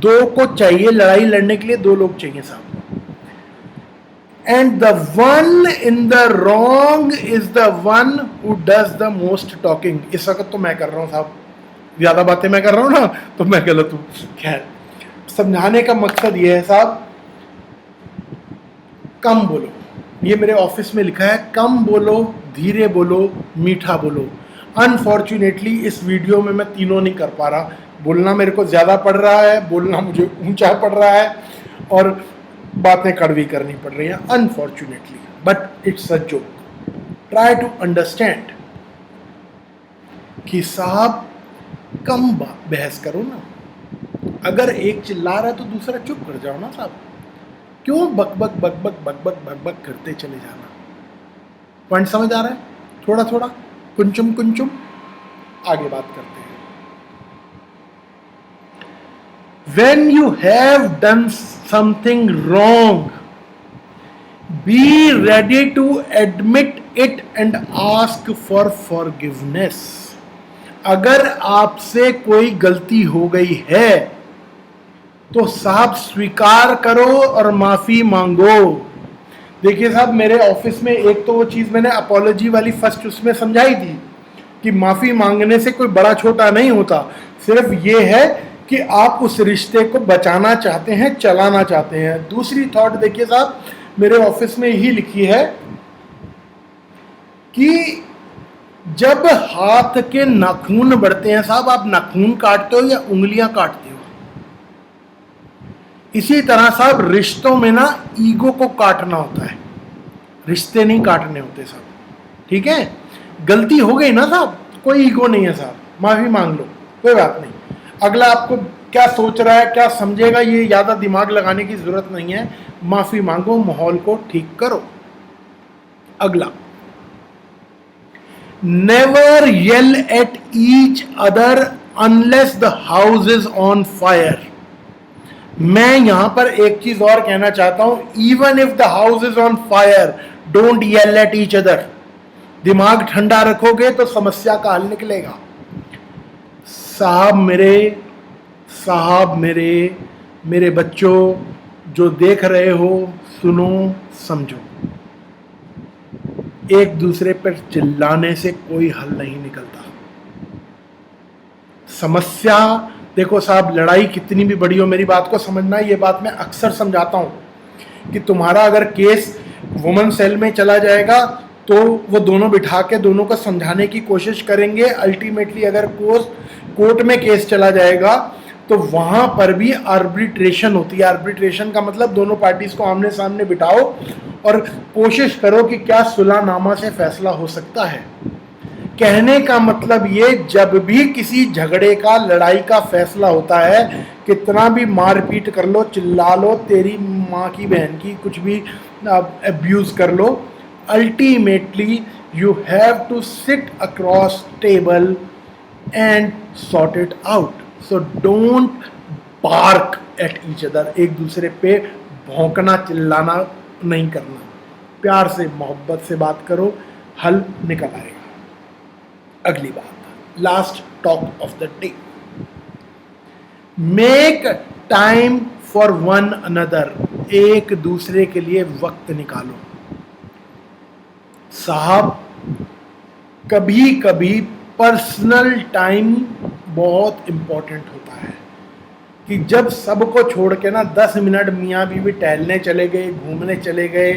2 को चाहिए, लड़ाई लड़ने के लिए 2 लोग चाहिए साहब। And the one in the wrong is the one who does the most talking. इस वक्त तो मैं कर रहा हूं साहब, ज्यादा बातें मैं कर रहा हूं ना, तो मैं गलत हूं। खैर, समझाने का मकसद यह है साहब, कम बोलो। ये मेरे ऑफिस में लिखा है, कम बोलो, धीरे बोलो, मीठा बोलो। अनफॉर्चुनेटली इस वीडियो में मैं तीनों नहीं कर पा रहा। बोलना मेरे को ज्यादा पड़ रहा है, बोलना मुझे ऊंचा पड़ रहा है, और बातें कड़वी करनी पड़ रही हैं unfortunately, but it's a joke. Try to understand कि साहब कम बहस करो ना। अगर एक चिल्ला रहा है तो दूसरा चुप कर जाओ ना साहब। क्यों बकबक बकबक बकबक बकबक करते चले जाना? पॉइंट समझ आ रहा है? थोड़ा थोड़ा कुंचुम कुंचुम। आगे बात करते हैं। When you have done something wrong, be ready to admit it and ask for forgiveness। अगर आपसे कोई गलती हो गई है तो साहब स्वीकार करो और माफी मांगो। देखिए साहब, मेरे ऑफिस में एक तो वो चीज मैंने अपॉलॉजी वाली फर्स्ट उसमें समझाई थी कि माफी मांगने से कोई बड़ा छोटा नहीं होता, सिर्फ ये है कि आप उस रिश्ते को बचाना चाहते हैं, चलाना चाहते हैं। दूसरी थॉट देखिए साहब, मेरे ऑफिस में यही लिखी है कि जब हाथ के नाखून बढ़ते हैं साहब, आप नाखून काटते हो या उंगलियां काटते हो? इसी तरह साहब रिश्तों में ना ईगो को काटना होता है, रिश्ते नहीं काटने होते साहब। ठीक है, गलती हो गई ना साहब, कोई ईगो नहीं है साहब, माफी मांग लो, कोई बात नहीं। अगला आपको क्या सोच रहा है, क्या समझेगा, ये ज्यादा दिमाग लगाने की जरूरत नहीं है। माफी मांगो, माहौल को ठीक करो। अगला, never yell at each other unless the house is on fire. मैं यहां पर एक चीज और कहना चाहता हूं, even if the house is on fire don't yell at each other. दिमाग ठंडा रखोगे तो समस्या का हल निकलेगा। साहब मेरे बच्चों जो देख रहे हो, सुनो, समझो, एक दूसरे पर चिल्लाने से कोई हल नहीं निकलता। समस्या देखो साहब, लड़ाई कितनी भी बड़ी हो, मेरी बात को समझना, ये बात मैं अक्सर समझाता हूं कि तुम्हारा अगर केस वुमेन सेल में चला जाएगा तो वो दोनों बिठा के दोनों को समझाने की कोशिश करेंगे। अल्टीमेटली अगर कोर्ट में केस चला जाएगा तो वहां पर भी आर्बिट्रेशन होती है। आर्बिट्रेशन का मतलब दोनों पार्टीज को आमने सामने बिठाओ और कोशिश करो कि क्या सुलहनामा से फैसला हो सकता है। कहने का मतलब ये, जब भी किसी झगड़े का, लड़ाई का फैसला होता है, कितना भी मारपीट कर लो, चिल्ला लो, तेरी माँ की बहन की कुछ भी अब्यूज कर लो, ultimately you have to sit across table and sort it out. So don't bark at each other, एक दूसरे पे भौंकना चिल्लाना नहीं करना, प्यार से मोहब्बत से बात करो, हल निकल आएगा। अगली बात, last talk of the day, make time for one another, एक दूसरे के लिए वक्त निकालो। साहब कभी कभी पर्सनल टाइम बहुत इंपॉर्टेंट होता है कि जब सबको छोड़ के ना 10 मिनट मियाँ बीवी टहलने चले गए, घूमने चले गए,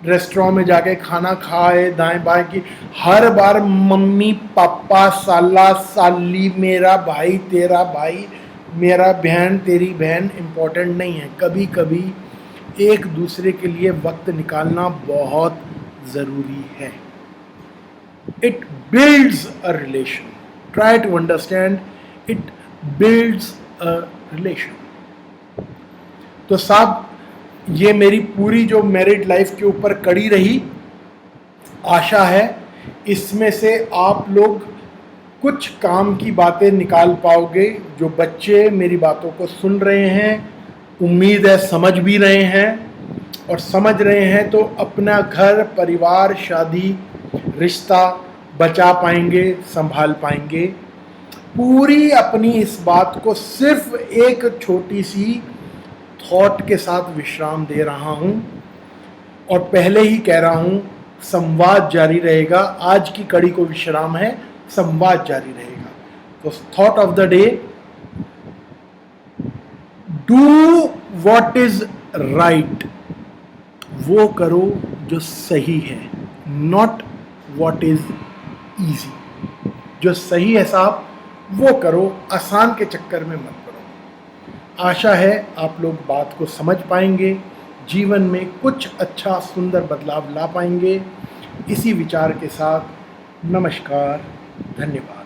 रेस्टोरेंट में जाके खाना खाए, दाएं बाएं की, हर बार मम्मी पापा, साला साली, मेरा भाई तेरा भाई, मेरा बहन तेरी बहन इम्पोर्टेंट नहीं है। कभी कभी एक दूसरे के लिए वक्त निकालना बहुत ज़रूरी है। It builds a relation, try to understand, it builds a relation. तो साहब ये मेरी पूरी जो मैरिड लाइफ के ऊपर कड़ी रही, आशा है इसमें से आप लोग कुछ काम की बातें निकाल पाओगे। जो बच्चे मेरी बातों को सुन रहे हैं, उम्मीद है समझ भी रहे हैं, और समझ रहे हैं तो अपना घर परिवार, शादी, रिश्ता बचा पाएंगे, संभाल पाएंगे। पूरी अपनी इस बात को सिर्फ एक छोटी सी थॉट के साथ विश्राम दे रहा हूं, और पहले ही कह रहा हूं संवाद जारी रहेगा। आज की कड़ी को विश्राम है, संवाद जारी रहेगा। तो thought of the day, do what is right, वो करो जो सही है, नॉट व्हाट इज इजी। जो सही है साहब वो करो, आसान के चक्कर में मत पड़ो। आशा है आप लोग बात को समझ पाएंगे, जीवन में कुछ अच्छा सुंदर बदलाव ला पाएंगे। इसी विचार के साथ नमस्कार, धन्यवाद।